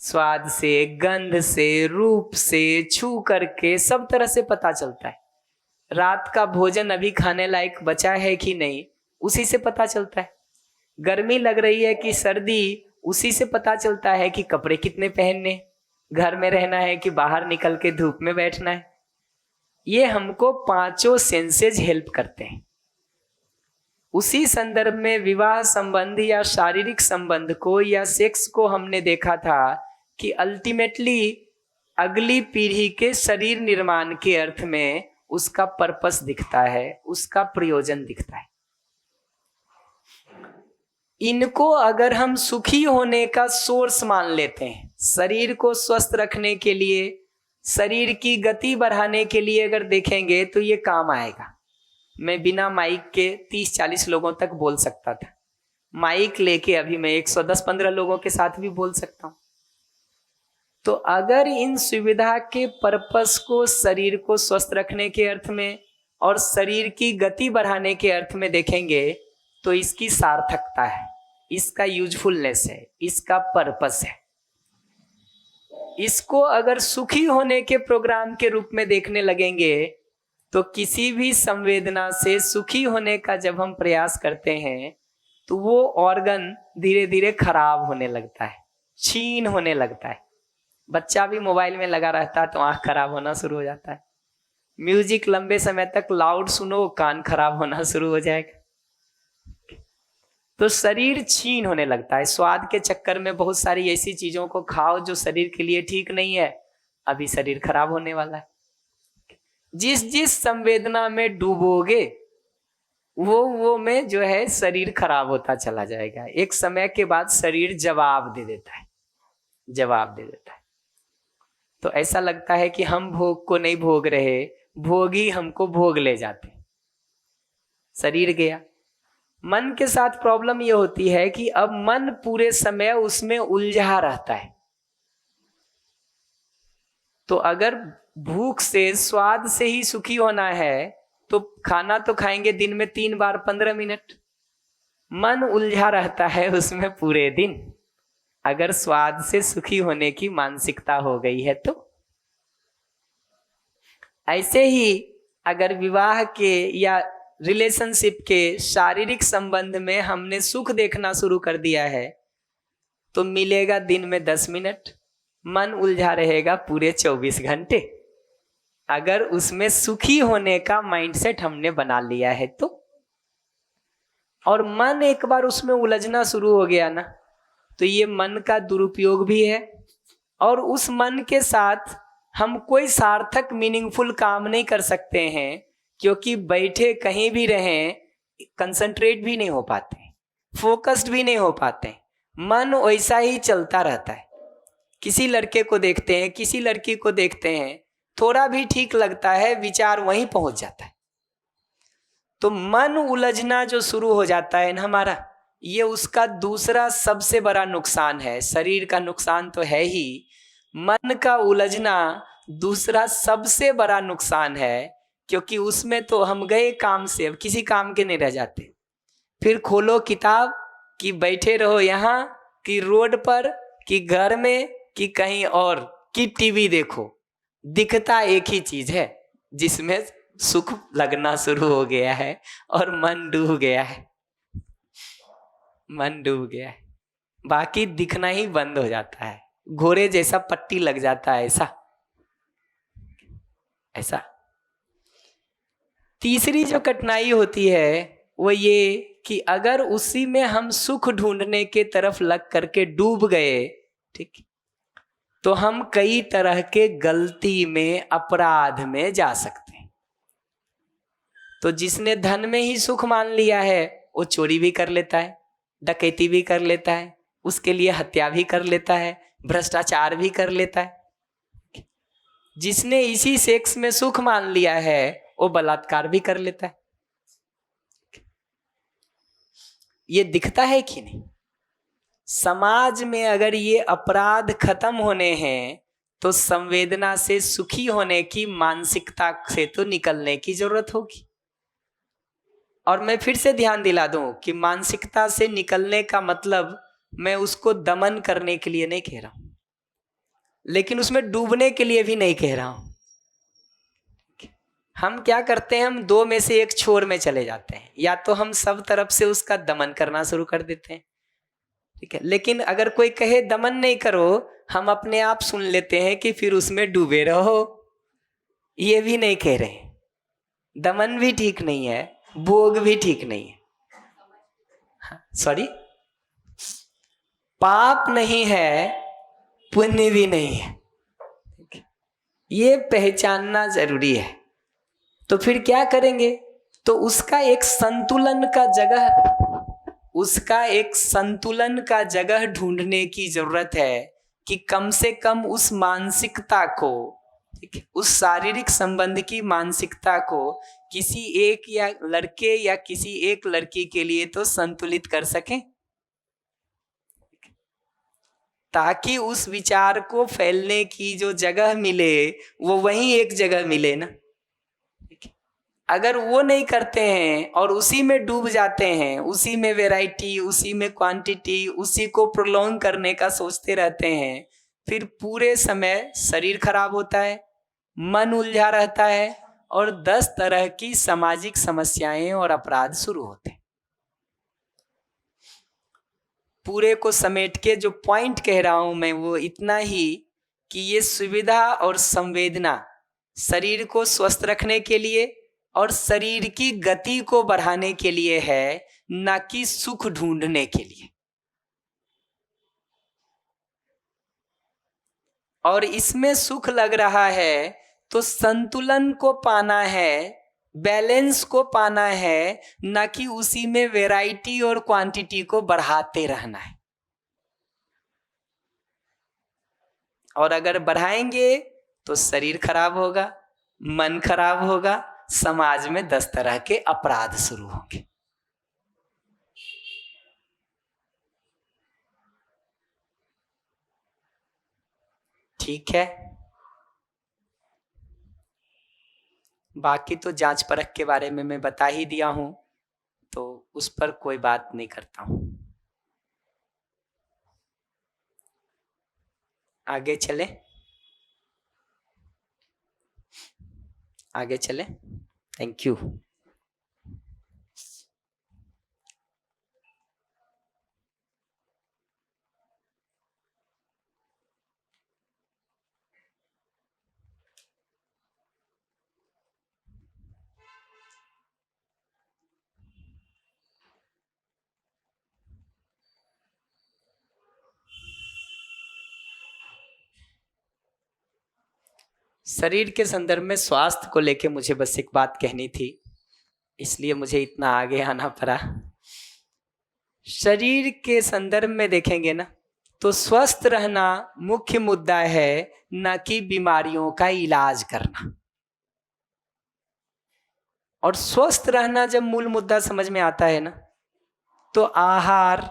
स्वाद से, गंध से, रूप से, छू करके सब तरह से पता चलता है। रात का भोजन अभी खाने लायक बचा है कि नहीं, उसी से पता चलता है। गर्मी लग रही है कि सर्दी, उसी से पता चलता है कि कपड़े कितने पहनने, घर में रहना है कि बाहर निकल के धूप में बैठना है। ये हमको पांचों सेंसेज हेल्प करते हैं। उसी संदर्भ में विवाह संबंध या शारीरिक संबंध को या सेक्स को हमने देखा था कि अल्टीमेटली अगली पीढ़ी के शरीर निर्माण के अर्थ में उसका पर्पस दिखता है, उसका प्रयोजन दिखता है। इनको अगर हम सुखी होने का सोर्स मान लेते हैं, शरीर को स्वस्थ रखने के लिए, शरीर की गति बढ़ाने के लिए अगर देखेंगे तो ये काम आएगा। मैं बिना माइक के 30-40 लोगों तक बोल सकता था, माइक लेके अभी मैं 110-15 लोगों के साथ भी बोल सकता हूं। तो अगर इन सुविधा के पर्पस को शरीर को स्वस्थ रखने के अर्थ में और शरीर की गति बढ़ाने के अर्थ में देखेंगे तो इसकी सार्थकता है, इसका यूजफुलनेस है, इसका पर्पस है। इसको अगर सुखी होने के प्रोग्राम के रूप में देखने लगेंगे तो किसी भी संवेदना से सुखी होने का जब हम प्रयास करते हैं तो वो ऑर्गन धीरे धीरे खराब होने लगता है, क्षीण होने लगता है। बच्चा भी मोबाइल में लगा रहता है तो आंख खराब होना शुरू हो जाता है। म्यूजिक लंबे समय तक लाउड सुनो, कान खराब होना शुरू हो जाएगा। तो शरीर क्षीण होने लगता है। स्वाद के चक्कर में बहुत सारी ऐसी चीजों को खाओ जो शरीर के लिए ठीक नहीं है, अभी शरीर खराब होने वाला है। जिस जिस संवेदना में डूबोगे वो में जो है शरीर खराब होता चला जाएगा। एक समय के बाद शरीर जवाब दे देता है। तो ऐसा लगता है कि हम भोग को नहीं भोग रहे, भोग ही हमको भोग ले जाते। शरीर गया। मन के साथ प्रॉब्लम ये होती है कि अब मन पूरे समय उसमें उलझा रहता है। तो अगर भूख से, स्वाद से ही सुखी होना है तो खाना तो खाएंगे दिन में 3 बार 15 मिनट। मन उलझा रहता है उसमें पूरे दिन। अगर स्वाद से सुखी होने की मानसिकता हो गई है तो ऐसे ही अगर विवाह के या रिलेशनशिप के शारीरिक संबंध में हमने सुख देखना शुरू कर दिया है तो मिलेगा दिन में 10 मिनट, मन उलझा रहेगा पूरे 24 घंटे। अगर उसमें सुखी होने का माइंडसेट हमने बना लिया है तो, और मन एक बार उसमें उलझना शुरू हो गया ना तो ये मन का दुरुपयोग भी है। और उस मन के साथ हम कोई सार्थक मीनिंगफुल काम नहीं कर सकते हैं, क्योंकि बैठे कहीं भी रहें कंसंट्रेट भी नहीं हो पाते, फोकस्ड भी नहीं हो पाते। मन वैसा ही चलता रहता है। किसी लड़के को देखते हैं, किसी लड़की को देखते हैं, थोड़ा भी ठीक लगता है, विचार वहीं पहुंच जाता है। तो मन उलझना जो शुरू हो जाता है ना हमारा, ये उसका दूसरा सबसे बड़ा नुकसान है। शरीर का नुकसान तो है ही, मन का उलझना दूसरा सबसे बड़ा नुकसान है, क्योंकि उसमें तो हम गए काम से, अब किसी काम के नहीं रह जाते। फिर खोलो किताब कि बैठे रहो यहाँ, कि रोड पर, कि घर में, कि कहीं और, कि टीवी देखो, दिखता एक ही चीज है जिसमें सुख लगना शुरू हो गया है और मन डूब गया है। मन डूब गया है, बाकी दिखना ही बंद हो जाता है। घोड़े जैसा पट्टी लग जाता है, ऐसा। तीसरी जो कठिनाई होती है वो ये कि अगर उसी में हम सुख ढूंढने के तरफ लग करके डूब गए, ठीक, तो हम कई तरह के गलती में, अपराध में जा सकते हैं। तो जिसने धन में ही सुख मान लिया है वो चोरी भी कर लेता है, डकैती भी कर लेता है, उसके लिए हत्या भी कर लेता है, भ्रष्टाचार भी कर लेता है। जिसने इसी सेक्स में सुख मान लिया है वो बलात्कार भी कर लेता है। ये दिखता है कि नहीं? समाज में अगर ये अपराध खत्म होने हैं तो संवेदना से सुखी होने की मानसिकता से तो निकलने की जरूरत होगी। और मैं फिर से ध्यान दिला दूं कि मानसिकता से निकलने का मतलब मैं उसको दमन करने के लिए नहीं कह रहा हूं, लेकिन उसमें डूबने के लिए भी नहीं कह रहा हूं। हम क्या करते हैं, हम दो में से एक छोर में चले जाते हैं। या तो हम सब तरफ से उसका दमन करना शुरू कर देते हैं, ठीक है। लेकिन अगर कोई कहे दमन नहीं करो, हम अपने आप सुन लेते हैं कि फिर उसमें डूबे रहो। ये भी नहीं कह रहे, दमन भी ठीक नहीं है, भोग भी ठीक नहीं है, सॉरी, पाप नहीं है, पुण्य भी नहीं है, ये पहचानना जरूरी है। तो फिर क्या करेंगे? तो उसका एक संतुलन का जगह ढूंढने की जरूरत है कि कम से कम उस मानसिकता को, ठीक है, उस शारीरिक संबंध की मानसिकता को किसी एक या लड़के या किसी एक लड़की के लिए तो संतुलित कर सकें, ताकि उस विचार को फैलने की जो जगह मिले वो वहीं एक जगह मिले ना। अगर वो नहीं करते हैं और उसी में डूब जाते हैं, उसी में वैरायटी, उसी में क्वांटिटी, उसी को प्रोलॉन्ग करने का सोचते रहते हैं, फिर पूरे समय शरीर खराब होता है, मन उलझा रहता है और 10 तरह की सामाजिक समस्याएं और अपराध शुरू होते हैं। पूरे को समेट के जो पॉइंट कह रहा हूं मैं वो इतना ही कि ये सुविधा और संवेदना शरीर को स्वस्थ रखने के लिए और शरीर की गति को बढ़ाने के लिए है, ना कि सुख ढूंढने के लिए। और इसमें सुख लग रहा है तो संतुलन को पाना है, बैलेंस को पाना है, ना कि उसी में वैरायटी और क्वांटिटी को बढ़ाते रहना है। और अगर बढ़ाएंगे तो शरीर खराब होगा, मन खराब होगा, समाज में 10 तरह के अपराध शुरू होंगे। ठीक है, बाकी तो जांच परख के बारे में मैं बता ही दिया हूं, तो उस पर कोई बात नहीं करता हूं। आगे चले, आगे चले। Thank you. शरीर के संदर्भ में स्वास्थ्य को लेके मुझे बस एक बात कहनी थी, इसलिए मुझे इतना आगे आना पड़ा। शरीर के संदर्भ में देखेंगे ना तो स्वस्थ रहना मुख्य मुद्दा है, ना कि बीमारियों का इलाज करना। और स्वस्थ रहना जब मूल मुद्दा समझ में आता है ना, तो आहार,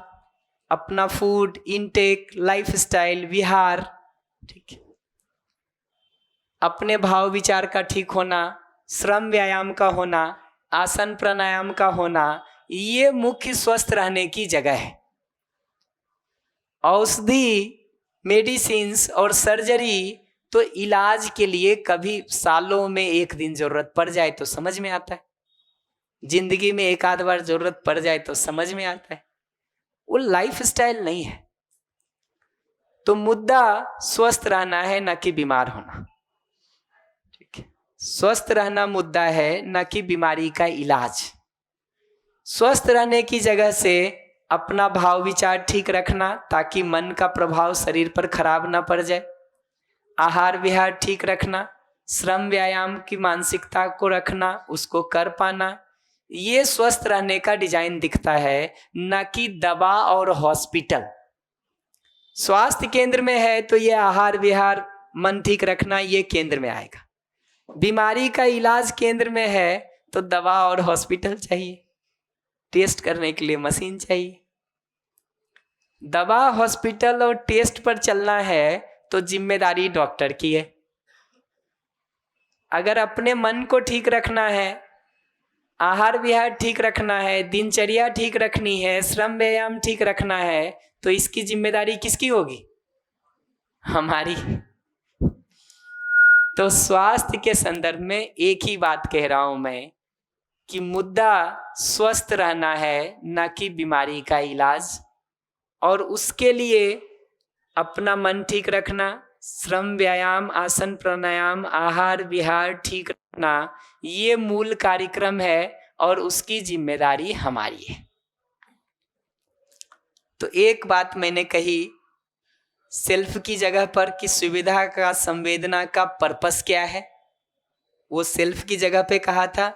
अपना फूड इनटेक, लाइफस्टाइल, विहार, ठीक है, अपने भाव विचार का ठीक होना, श्रम व्यायाम का होना, आसन प्राणायाम का होना, ये मुख्य स्वस्थ रहने की जगह है। औषधि, मेडिसिन्स और सर्जरी तो इलाज के लिए कभी सालों में एक दिन जरूरत पड़ जाए तो समझ में आता है, जिंदगी में एक आध बार जरूरत पड़ जाए तो समझ में आता है, वो लाइफस्टाइल नहीं है। तो मुद्दा स्वस्थ रहना है, ना कि बीमार होना। स्वस्थ रहना मुद्दा है, ना कि बीमारी का इलाज। स्वस्थ रहने की जगह से अपना भाव विचार ठीक रखना, ताकि मन का प्रभाव शरीर पर खराब ना पड़ जाए। आहार विहार ठीक रखना, श्रम व्यायाम की मानसिकता को रखना, उसको कर पाना, ये स्वस्थ रहने का डिजाइन दिखता है, ना कि दवा और हॉस्पिटल। स्वास्थ्य केंद्र में है तो ये आहार विहार, मन ठीक रखना, ये केंद्र में आएगा। बीमारी का इलाज केंद्र में है तो दवा और हॉस्पिटल चाहिए, टेस्ट करने के लिए मशीन चाहिए। दवा, हॉस्पिटल और टेस्ट पर चलना है तो जिम्मेदारी डॉक्टर की है। अगर अपने मन को ठीक रखना है, आहार विहार ठीक रखना है, दिनचर्या ठीक रखनी है, श्रम व्यायाम ठीक रखना है, तो इसकी जिम्मेदारी किसकी होगी? हमारी। तो स्वास्थ्य के संदर्भ में एक ही बात कह रहा हूं मैं कि मुद्दा स्वस्थ रहना है, ना कि बीमारी का इलाज। और उसके लिए अपना मन ठीक रखना, श्रम व्यायाम आसन प्राणायाम आहार विहार ठीक रखना ये मूल कार्यक्रम है और उसकी जिम्मेदारी हमारी है। तो एक बात मैंने कही सेल्फ की जगह पर कि सुविधा का संवेदना का पर्पस क्या है, वो सेल्फ की जगह पे कहा था।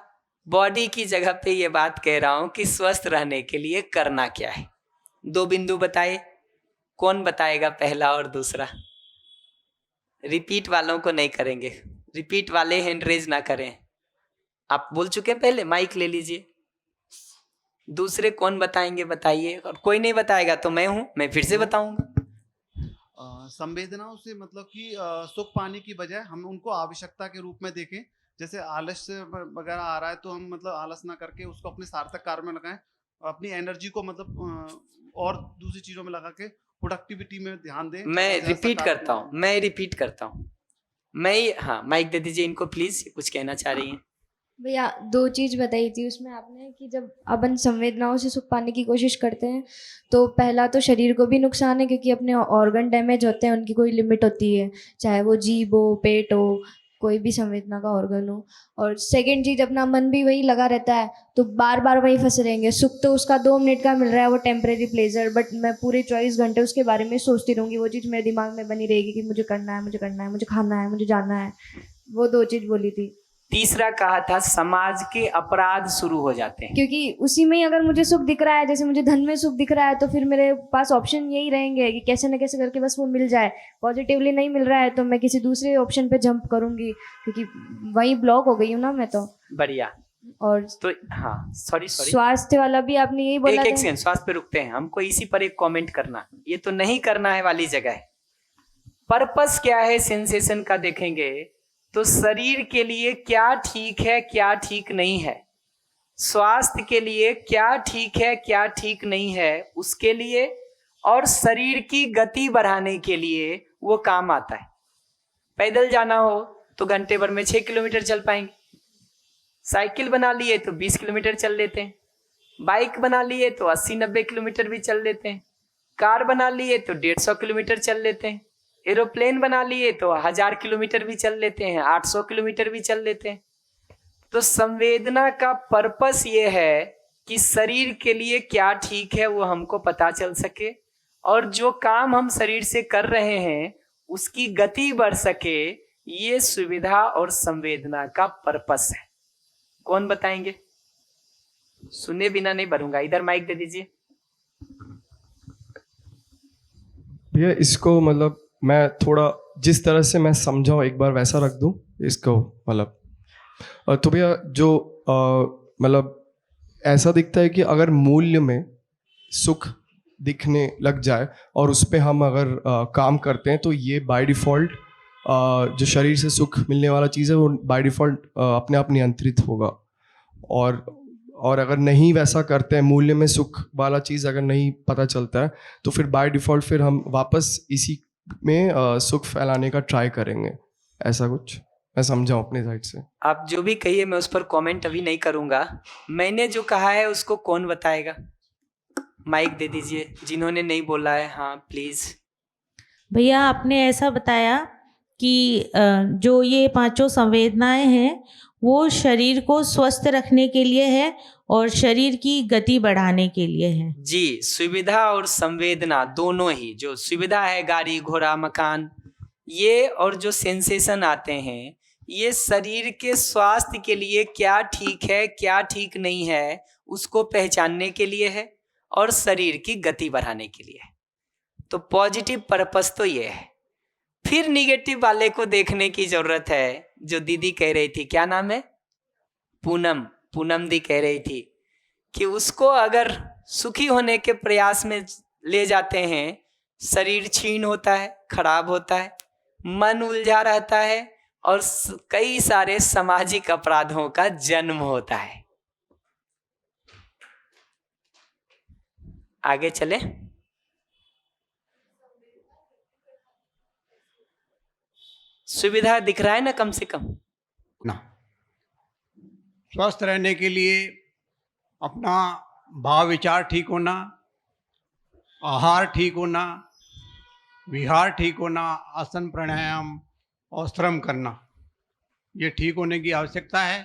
बॉडी की जगह पे ये बात कह रहा हूं कि स्वस्थ रहने के लिए करना क्या है। 2 बिंदु बताए, कौन बताएगा पहला और दूसरा? रिपीट वालों को नहीं करेंगे, रिपीट वाले हैंड रेज ना करें। आप बोल चुके हैं पहले, माइक ले लीजिए। दूसरे कौन बताएंगे बताइए, और कोई नहीं बताएगा तो मैं हूं, मैं फिर से बताऊंगा। संवेदनाओं से मतलब कि सुख पाने की बजाय हम उनको आवश्यकता के रूप में देखें। जैसे आलस्य वगैरह आ रहा है तो हम मतलब आलस ना करके उसको अपने सार्थक कार्य में लगाएं, अपनी एनर्जी को मतलब और दूसरी चीजों में लगा के प्रोडक्टिविटी में ध्यान दें। मैं रिपीट करता हूँ। हाँ, माइक दे दीजिए इनको प्लीज, कुछ कहना चाह रही हैं। भैया 2 चीज़ बताई थी उसमें आपने कि जब अपन संवेदनाओं से सुख पाने की कोशिश करते हैं तो पहला तो शरीर को भी नुकसान है क्योंकि अपने ऑर्गन डैमेज होते हैं, उनकी कोई लिमिट होती है, चाहे वो जीभ हो, पेट हो, कोई भी संवेदना का ऑर्गन हो। और सेकंड चीज़, अपना मन भी वही लगा रहता है तो बार बार वही फंसे रहेंगे। सुख तो उसका 2 मिनट का मिल रहा है, वो टेम्परेरी प्लेजर, बट मैं पूरे 24 घंटे उसके बारे में सोचती रहूँगी। वो चीज़ मेरे दिमाग में बनी रहेगी कि मुझे करना है, मुझे करना है, मुझे खाना है, मुझे जाना है। वो 2 चीज़ बोली थी। तीसरा कहा था समाज के अपराध शुरू हो जाते हैं, क्योंकि उसी में ही अगर मुझे सुख दिख रहा है, जैसे मुझे धन में सुख दिख रहा है, तो फिर मेरे पास ऑप्शन यही रहेंगे कि कैसे न कैसे करके बस वो मिल जाए। पॉजिटिवली नहीं मिल रहा है तो मैं किसी दूसरे ऑप्शन पे जंप करूंगी क्योंकि वही ब्लॉक हो गई हूँ ना मैं तो। बढ़िया। और तो हाँ, सॉरी स्वास्थ्य वाला भी आपने यही बोला। एक सेकंड, स्वास्थ्य पे रुकते हैं, हमको इसी पर एक कमेंट करना, ये तो नहीं करना है वाली जगह है। पर्पस क्या है सेंसेशन का देखेंगे तो शरीर के लिए क्या ठीक है क्या ठीक नहीं है, स्वास्थ्य के लिए क्या ठीक है क्या ठीक नहीं है उसके लिए, और शरीर की गति बढ़ाने के लिए वो काम आता है। पैदल जाना हो तो घंटे भर में 6 किलोमीटर चल पाएंगे, साइकिल बना लिए तो 20 किलोमीटर चल लेते हैं, बाइक बना लिए तो 80-90 किलोमीटर भी चल लेते हैं, कार बना लिए तो 150 किलोमीटर चल लेते हैं, एरोप्लेन बना लिए तो 1000 किलोमीटर भी चल लेते हैं, 800 किलोमीटर भी चल लेते हैं। तो संवेदना का पर्पस ये है कि शरीर के लिए क्या ठीक है वो हमको पता चल सके, और जो काम हम शरीर से कर रहे हैं उसकी गति बढ़ सके, ये सुविधा और संवेदना का पर्पस है। कौन बताएंगे? सुने बिना नहीं बढ़ूंगा, इधर माइक दे दीजिए। भैया इसको मतलब मैं थोड़ा जिस तरह से मैं समझाऊँ एक बार वैसा रख दूँ इसको, मतलब तो भैया जो मतलब ऐसा दिखता है कि अगर मूल्य में सुख दिखने लग जाए और उस पर हम अगर काम करते हैं तो ये बाय डिफ़ॉल्ट जो शरीर से सुख मिलने वाला चीज़ है वो बाय डिफ़ॉल्ट अपने आप नियंत्रित होगा। और अगर नहीं वैसा करते हैं, मूल्य में सुख वाला चीज़ अगर नहीं पता चलता है तो फिर बाय डिफ़ॉल्ट फिर हम वापस इसी में सुख फैलाने का ट्राई करेंगे। ऐसा कुछ मैं समझाऊँ अपने साइड से। आप जो भी कहिए मैं उस पर कमेंट अभी नहीं करूंगा। मैंने जो कहा है उसको कौन बताएगा? माइक दे दीजिए जिन्होंने नहीं बोला है। हाँ प्लीज। भैया आपने ऐसा बताया कि जो ये 5 संवेदनाएं हैं वो शरीर को स्वस्थ रखने के लिए है और शरीर की गति बढ़ाने के लिए है। जी, सुविधा और संवेदना दोनों ही, जो सुविधा है गाड़ी घोड़ा मकान, ये और जो सेंसेशन आते हैं ये शरीर के स्वास्थ्य के लिए क्या ठीक है क्या ठीक नहीं है उसको पहचानने के लिए है और शरीर की गति बढ़ाने के लिए है। तो पॉजिटिव पर्पस तो ये है। फिर निगेटिव वाले को देखने की जरूरत है। जो दीदी कह रही थी, क्या नाम है, पूनम दी कह रही थी कि उसको अगर सुखी होने के प्रयास में ले जाते हैं, शरीर क्षीण होता है, खराब होता है, मन उलझा रहता है और कई सारे सामाजिक अपराधों का जन्म होता है। आगे चले। सुविधा दिख रहा है ना, कम से कम ना। स्वस्थ रहने के लिए अपना भाव विचार ठीक होना, आहार ठीक होना, विहार ठीक होना, आसन प्राणायाम और श्रम करना, ये ठीक होने की आवश्यकता है।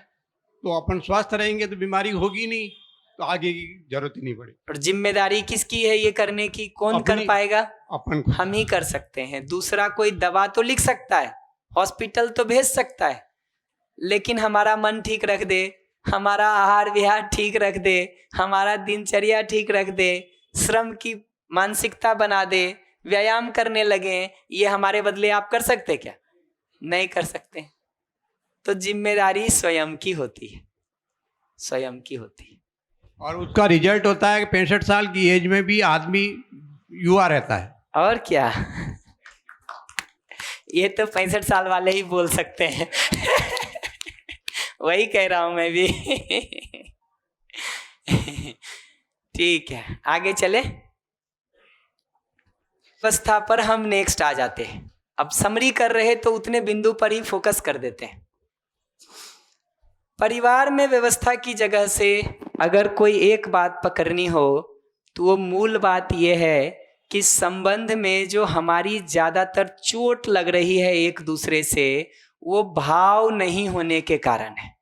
तो अपन स्वस्थ रहेंगे तो बीमारी होगी नहीं, तो आगे की जरूरत ही नहीं पड़ेगी। और जिम्मेदारी किसकी है ये करने की? कौन कर अपनी- पाएगा? अपन को। हम ही कर सकते हैं। दूसरा कोई दवा तो लिख सकता है, हॉस्पिटल तो भेज सकता है, लेकिन हमारा मन ठीक रख दे, हमारा आहार विहार ठीक रख दे, हमारा दिनचर्या ठीक रख दे, श्रम की मानसिकता बना दे, व्यायाम करने लगे, ये हमारे बदले आप कर सकते क्या? नहीं कर सकते। तो जिम्मेदारी स्वयं की होती है, स्वयं की होती है। और उसका रिजल्ट होता है कि 65 साल की एज में भी आदमी युवा रहता है। और क्या, ये तो 65 साल वाले ही बोल सकते हैं। वही कह रहा हूं मैं भी। ठीक है, आगे चले। व्यवस्था पर हम नेक्स्ट आ जाते हैं। अब समरी कर रहे तो उतने बिंदु पर ही फोकस कर देते हैं। परिवार में व्यवस्था की जगह से अगर कोई एक बात पकड़नी हो तो वो मूल बात यह है कि संबंध में जो हमारी ज़्यादातर चोट लग रही है एक दूसरे से, वो भाव नहीं होने के कारण है।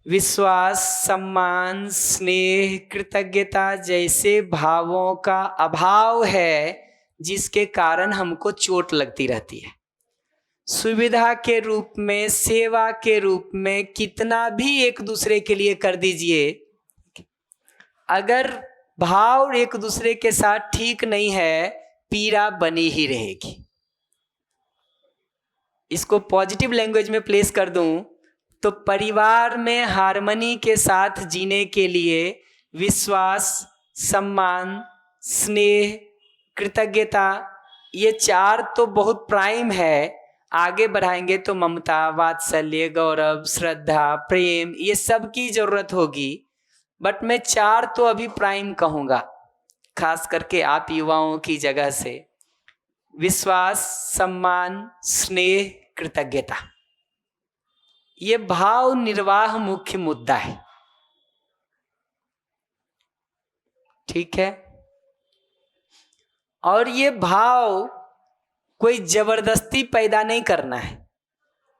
विश्वास, सम्मान, स्नेह, कृतज्ञता जैसे भावों का अभाव है, जिसके कारण हमको चोट लगती रहती है। सुविधा के रूप में, सेवा के रूप में कितना भी एक दूसरे के लिए कर दीजिए, अगर भाव एक दूसरे के साथ ठीक नहीं है, पीड़ा बनी ही रहेगी। इसको पॉजिटिव लैंग्वेज में प्लेस कर दूं तो परिवार में हार्मनी के साथ जीने के लिए विश्वास, सम्मान, स्नेह, कृतज्ञता, ये 4 तो बहुत प्राइम है। आगे बढ़ाएंगे तो ममता, वात्सल्य, गौरव, श्रद्धा, प्रेम, ये सब की जरूरत होगी, बट मैं 4 तो अभी प्राइम कहूँगा, खास करके आप युवाओं की जगह से। विश्वास, सम्मान, स्नेह, कृतज्ञता, ये भाव निर्वाह मुख्य मुद्दा है। ठीक है, और ये भाव कोई जबरदस्ती पैदा नहीं करना है।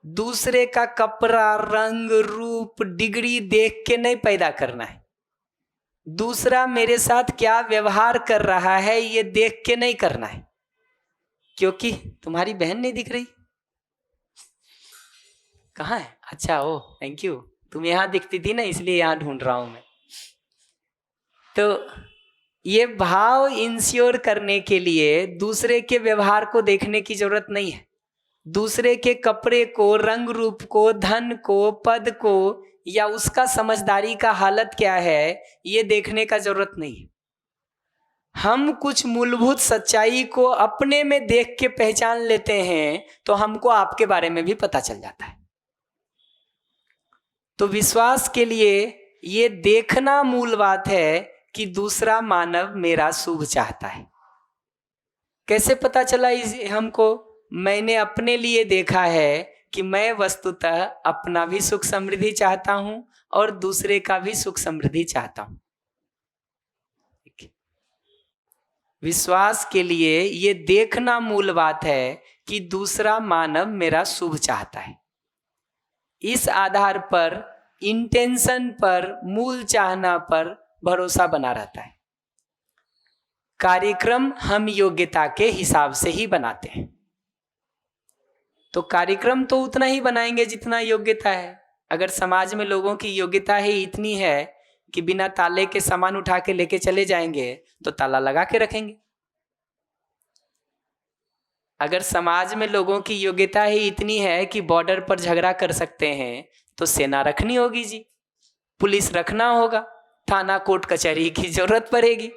दूसरे का कपड़ा, रंग, रूप, डिग्री देख के नहीं पैदा करना है। दूसरा मेरे साथ क्या व्यवहार कर रहा है ये देख के नहीं करना है। क्योंकि तुम्हारी बहन नहीं दिख रही, कहाँ है? अच्छा, ओ थैंक यू, तुम यहाँ दिखती थी ना, इसलिए यहाँ ढूंढ रहा हूं मैं। तो ये भाव इंश्योर करने के लिए दूसरे के व्यवहार को देखने की जरूरत नहीं है। दूसरे के कपड़े को, रंग रूप को, धन को, पद को, या उसका समझदारी का हालत क्या है, ये देखने का जरूरत नहीं है। हम कुछ मूलभूत सच्चाई को अपने में देख के पहचान लेते हैं तो हमको आपके बारे में भी पता चल जाता है। तो विश्वास के लिए ये देखना मूल बात है कि दूसरा मानव मेरा शुभ चाहता है। कैसे पता चला हमको? मैंने अपने लिए देखा है कि मैं वस्तुतः अपना भी सुख समृद्धि चाहता हूं और दूसरे का भी सुख समृद्धि चाहता हूं। विश्वास के लिए ये देखना मूल बात है कि दूसरा मानव मेरा शुभ चाहता है। इस आधार पर, इंटेंशन पर, मूल चाहना पर भरोसा बना रहता है। कार्यक्रम हम योग्यता के हिसाब से ही बनाते हैं। तो कार्यक्रम तो उतना ही बनाएंगे जितना योग्यता है। अगर समाज में लोगों की योग्यता ही इतनी है कि बिना ताले के सामान उठा के लेके चले जाएंगे तो ताला लगा के रखेंगे। अगर समाज में लोगों की योग्यता ही इतनी है कि बॉर्डर पर झगड़ा कर सकते हैं तो सेना रखनी होगी जी, पुलिस रखना होगा, थाना कोर्ट कचहरी की जरूरत पड़ेगी।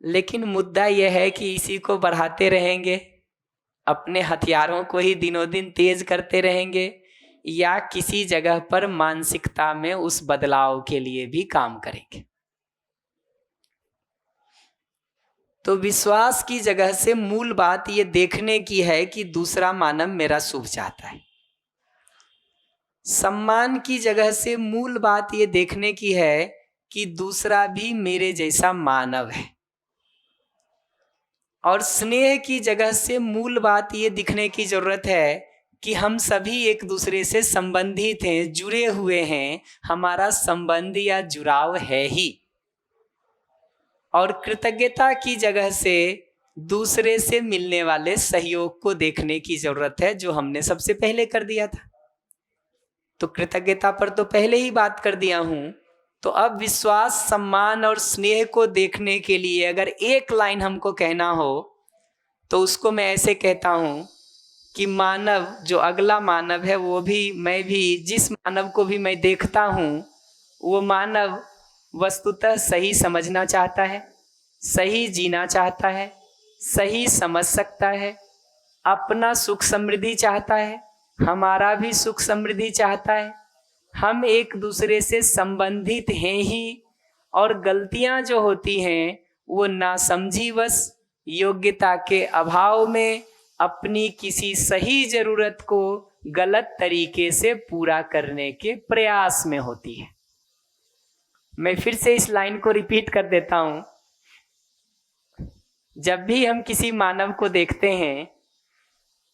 लेकिन मुद्दा यह है कि इसी को बढ़ाते रहेंगे, अपने हथियारों को ही दिनों दिन तेज करते रहेंगे, या किसी जगह पर मानसिकता में उस बदलाव के लिए भी काम करेंगे। तो विश्वास की जगह से मूल बात ये देखने की है कि दूसरा मानव मेरा शुभ चाहता है। सम्मान की जगह से मूल बात ये देखने की है कि दूसरा भी मेरे जैसा मानव है। और स्नेह की जगह से मूल बात ये दिखने की जरूरत है कि हम सभी एक दूसरे से संबंधित हैं, जुड़े हुए हैं, हमारा संबंध या जुड़ाव है ही। और कृतज्ञता की जगह से दूसरे से मिलने वाले सहयोग को देखने की जरूरत है, जो हमने सबसे पहले कर दिया था। तो कृतज्ञता पर तो पहले ही बात कर दिया हूं। तो अब विश्वास, सम्मान और स्नेह को देखने के लिए अगर एक लाइन हमको कहना हो तो उसको मैं ऐसे कहता हूं कि मानव, जो अगला मानव है, वो भी, मैं भी, जिस मानव को भी मैं देखता हूं, वो मानव वस्तुतः सही समझना चाहता है, सही जीना चाहता है, सही समझ सकता है, अपना सुख समृद्धि चाहता है, हमारा भी सुख समृद्धि चाहता है। हम एक दूसरे से संबंधित हैं ही। और गलतियां जो होती हैं वो नासमझीवश, योग्यता के अभाव में, अपनी किसी सही जरूरत को गलत तरीके से पूरा करने के प्रयास में होती है। मैं फिर से इस लाइन को रिपीट कर देता हूं। जब भी हम किसी मानव को देखते हैं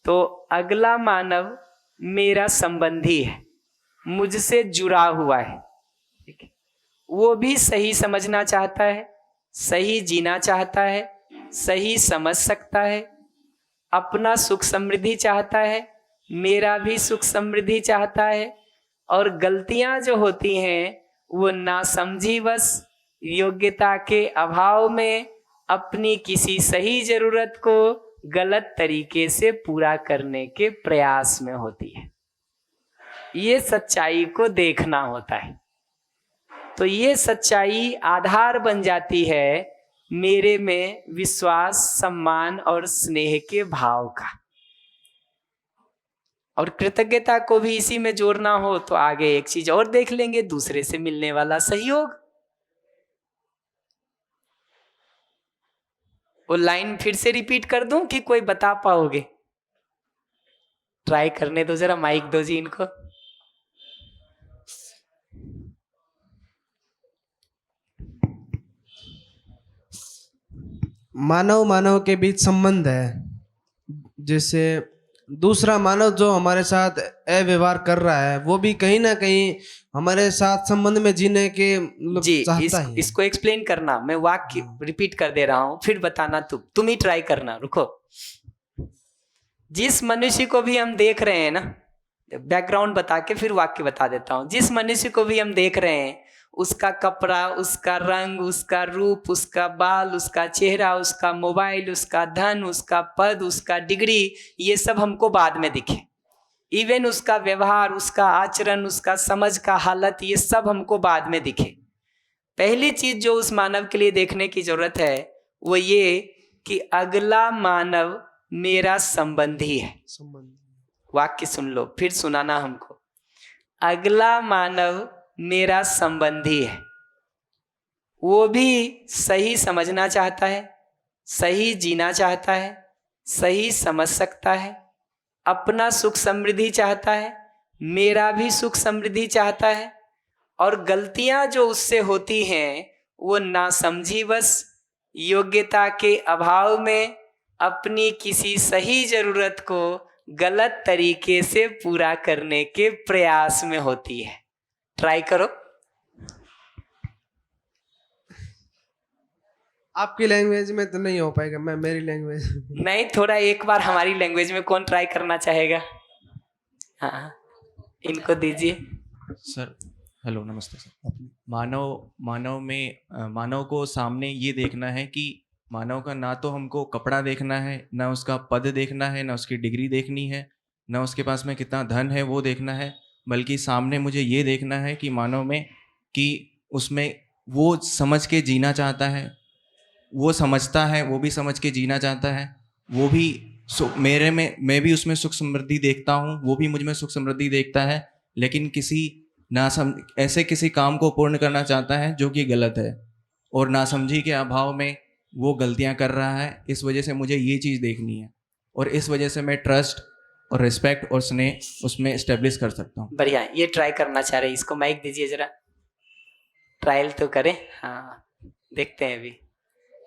तो अगला मानव मेरा संबंधी है, मुझसे जुड़ा हुआ है, ठीक है। वो भी सही समझना चाहता है, सही जीना चाहता है, सही समझ सकता है, अपना सुख समृद्धि चाहता है, मेरा भी सुख समृद्धि चाहता है। और गलतियां जो होती हैं वो नासमझीवश, योग्यता के अभाव में, अपनी किसी सही जरूरत को गलत तरीके से पूरा करने के प्रयास में होती है। ये सच्चाई को देखना होता है। तो ये सच्चाई आधार बन जाती है मेरे में विश्वास, सम्मान और स्नेह के भाव का। और कृतज्ञता को भी इसी में जोड़ना हो तो आगे एक चीज और देख लेंगे, दूसरे से मिलने वाला सहयोग। वो लाइन फिर से रिपीट कर दूं कि कोई बता पाओगे? ट्राई करने दो जरा, माइक दो जी इनको। मानव मानव के बीच संबंध है। जैसे दूसरा मानव जो हमारे साथ अव्यवहार कर रहा है वो भी कहीं ना कहीं हमारे साथ संबंध में जीने के जी, चाहता है। इसको एक्सप्लेन करना, मैं वाक्य रिपीट कर दे रहा हूं, फिर बताना तुम ही ट्राई करना। रुको। जिस मनुष्य को भी हम देख रहे हैं ना, बैकग्राउंड बता के फिर वाक्य बता देता हूं। जिस मनुष्य को भी हम देख रहे हैं, उसका कपड़ा, उसका रंग, उसका रूप, उसका बाल, उसका चेहरा, उसका मोबाइल, उसका धन, उसका पद, उसका डिग्री, ये सब हमको बाद में दिखे। इवन उसका व्यवहार, उसका आचरण, उसका समझ का हालत, ये सब हमको बाद में दिखे। पहली चीज जो उस मानव के लिए देखने की जरूरत है वो ये कि अगला मानव मेरा संबंधी है। वाक्य सुन लो, फिर सुनाना हमको। अगला मानव मेरा संबंधी है। वो भी सही समझना चाहता है, सही जीना चाहता है, सही समझ सकता है, अपना सुख समृद्धि चाहता है, मेरा भी सुख समृद्धि चाहता है। और गलतियां जो उससे होती हैं वो नासमझीवश, योग्यता के अभाव में, अपनी किसी सही जरूरत को गलत तरीके से पूरा करने के प्रयास में होती है। ट्राई करो। आपकी लैंग्वेज में तो नहीं हो पाएगा, मैं मेरी लैंग्वेज नहीं, थोड़ा एक बार हमारी लैंग्वेज में कौन ट्राई करना चाहेगा? हाँ, इनको दीजिए। सर हेलो, नमस्ते सर। मानव को सामने ये देखना है कि मानव का ना तो हमको कपड़ा देखना है, ना उसका पद देखना है, ना उसकी डिग्री देखनी है, ना उसके पास में कितना धन है वो देखना है, बल्कि सामने मुझे ये देखना है कि मानव में कि उसमें वो समझ के जीना चाहता है, वो समझता है, वो भी समझ के जीना चाहता है, वो भी मेरे में, मैं भी उसमें सुख समृद्धि देखता हूँ, वो भी मुझ में सुख समृद्धि देखता है, लेकिन ऐसे किसी काम को पूर्ण करना चाहता है जो कि गलत है, और नासमझी के अभाव में वो गलतियाँ कर रहा है। इस वजह से मुझे ये चीज़ देखनी है, और इस वजह से मैं ट्रस्ट और रिस्पेक्ट और स्नेह उसमें इस्टेब्लिश कर सकता हूँ। बढ़िया, ये ट्राई करना चाह रहे हैं। इसको माइक दीजिए जरा, ट्रायल तो करें। हाँ, देखते हैं अभी।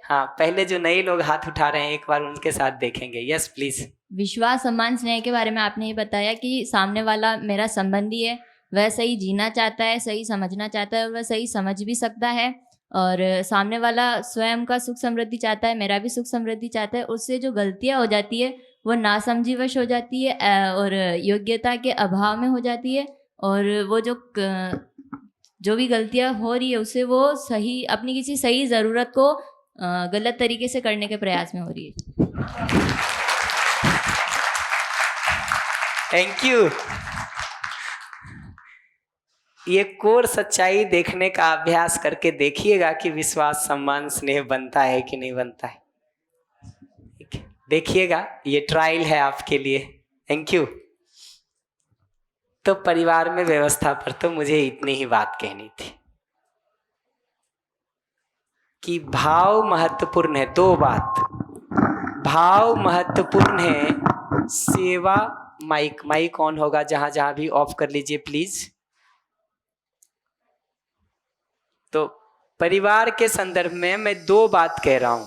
हाँ, पहले जो नए लोग हाथ उठा रहे हैं एक बार उनके साथ देखेंगे। Yes please. विश्वास, सम्मान, स्नेह के बारे में आपने ये बताया कि सामने वाला मेरा संबंधी है, वह सही जीना चाहता है, सही समझना चाहता है और वह सही समझ भी सकता है, और सामने वाला स्वयं का सुख समृद्धि चाहता है, मेरा भी सुख समृद्धि चाहता है। उससे जो गलतियाँ हो जाती है वो नासमझीवश हो जाती है और योग्यता के अभाव में हो जाती है, और वो जो भी गलतियाँ हो रही है उससे वो सही अपनी किसी सही ज़रूरत को गलत तरीके से करने के प्रयास में हो रही है। Thank you. ये कोर सच्चाई देखने का अभ्यास करके देखिएगा कि विश्वास, सम्मान, स्नेह बनता है कि नहीं बनता है। देखिएगा, ये ट्रायल है आपके लिए। Thank you. तो परिवार में व्यवस्था पर तो मुझे इतनी ही बात कहनी थी कि भाव महत्वपूर्ण है। दो बात, भाव महत्वपूर्ण है, सेवा। माइक ऑन होगा, जहां जहां भी ऑफ कर लीजिए प्लीज। तो परिवार के संदर्भ में मैं दो बात कह रहा हूं।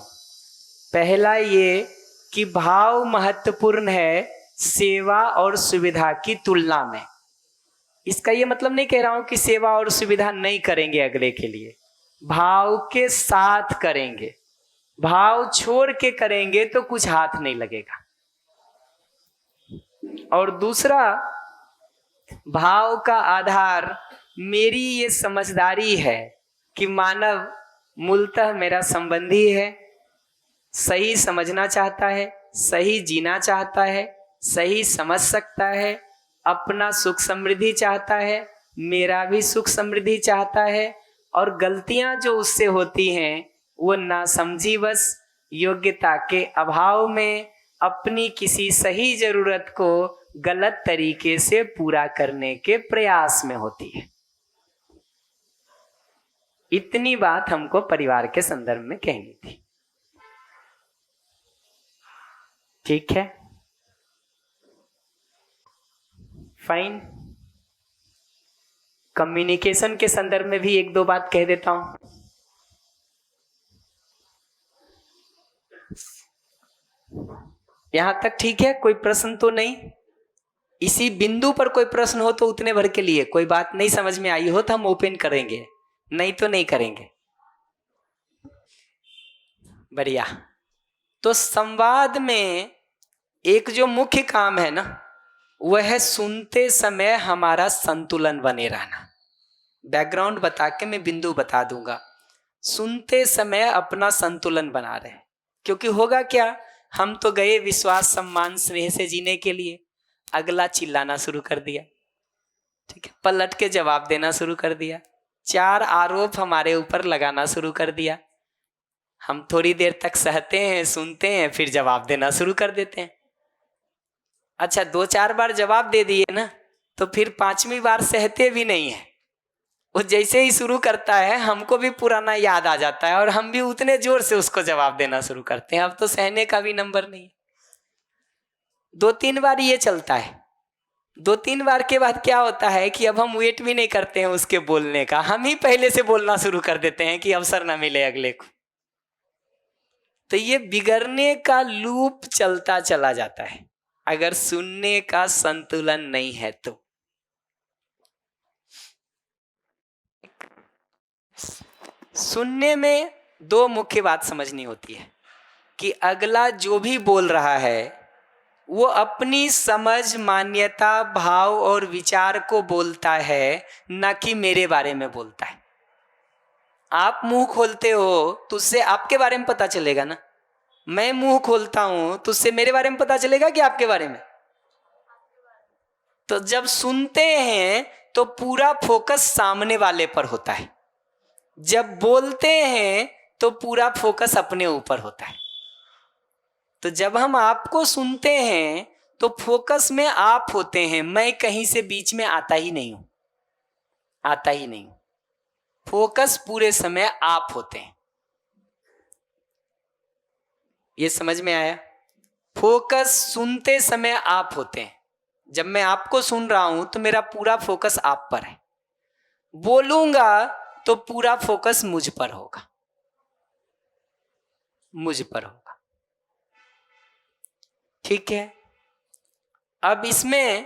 पहला ये कि भाव महत्वपूर्ण है सेवा और सुविधा की तुलना में। इसका ये मतलब नहीं कह रहा हूं कि सेवा और सुविधा नहीं करेंगे अगले के लिए, भाव के साथ करेंगे। भाव छोड़ के करेंगे तो कुछ हाथ नहीं लगेगा। और दूसरा, भाव का आधार मेरी ये समझदारी है कि मानव मूलतः मेरा संबंधी है, सही समझना चाहता है, सही जीना चाहता है, सही समझ सकता है, अपना सुख समृद्धि चाहता है, मेरा भी सुख समृद्धि चाहता है, और गलतियां जो उससे होती हैं वो नासमझीवश, योग्यता के अभाव में, अपनी किसी सही जरूरत को गलत तरीके से पूरा करने के प्रयास में होती है। इतनी बात हमको परिवार के संदर्भ में कहनी थी। ठीक है, फाइन। कम्युनिकेशन के संदर्भ में भी एक दो बात कह देता हूं। यहां तक ठीक है? कोई प्रश्न तो नहीं? इसी बिंदु पर कोई प्रश्न हो तो उतने भर के लिए, कोई बात नहीं समझ में आई हो तो हम ओपन करेंगे, नहीं तो नहीं करेंगे। बढ़िया। तो संवाद में एक जो मुख्य काम है ना, वह है सुनते समय हमारा संतुलन बने रहना। बैकग्राउंड बता के मैं बिंदु बता दूंगा। सुनते समय अपना संतुलन बना रहे, क्योंकि होगा क्या, हम तो गए विश्वास, सम्मान, स्नेह से जीने के लिए, अगला चिल्लाना शुरू कर दिया, ठीक है, पलट के जवाब देना शुरू कर दिया, चार आरोप हमारे ऊपर लगाना शुरू कर दिया। हम थोड़ी देर तक सहते हैं, सुनते हैं, फिर जवाब देना शुरू कर देते हैं। अच्छा, दो चार बार जवाब दे दिए ना, तो फिर पांचवी बार सहते भी नहीं है। वो जैसे ही शुरू करता है हमको भी पुराना याद आ जाता है और हम भी उतने जोर से उसको जवाब देना शुरू करते हैं। अब तो सहने का भी नंबर नहीं है। दो तीन बार ये चलता है। दो तीन बार के बाद क्या होता है कि अब हम वेट भी नहीं करते हैं उसके बोलने का, हम ही पहले से बोलना शुरू कर देते हैं कि अवसर ना मिले अगले को। तो ये बिगड़ने का लूप चलता चला जाता है अगर सुनने का संतुलन नहीं है तो। सुनने में दो मुख्य बात समझनी होती है कि अगला जो भी बोल रहा है वो अपनी समझ, मान्यता, भाव और विचार को बोलता है, ना कि मेरे बारे में बोलता है। आप मुंह खोलते हो तो उससे आपके बारे में पता चलेगा ना। मैं मुंह खोलता हूं तो उससे मेरे बारे में पता चलेगा कि आपके बारे में। तो जब सुनते हैं तो पूरा फोकस सामने वाले पर होता है, जब बोलते हैं तो पूरा फोकस अपने ऊपर होता है। तो जब हम आपको सुनते हैं तो फोकस में आप होते हैं, मैं कहीं से बीच में आता ही नहीं हूं, आता ही नहीं हूं। फोकस पूरे समय आप होते हैं। ये समझ में आया? फोकस सुनते समय आप होते हैं। जब मैं आपको सुन रहा हूं तो मेरा पूरा फोकस आप पर है। बोलूंगा तो पूरा फोकस मुझ पर होगा। मुझ पर होगा। ठीक है, अब इसमें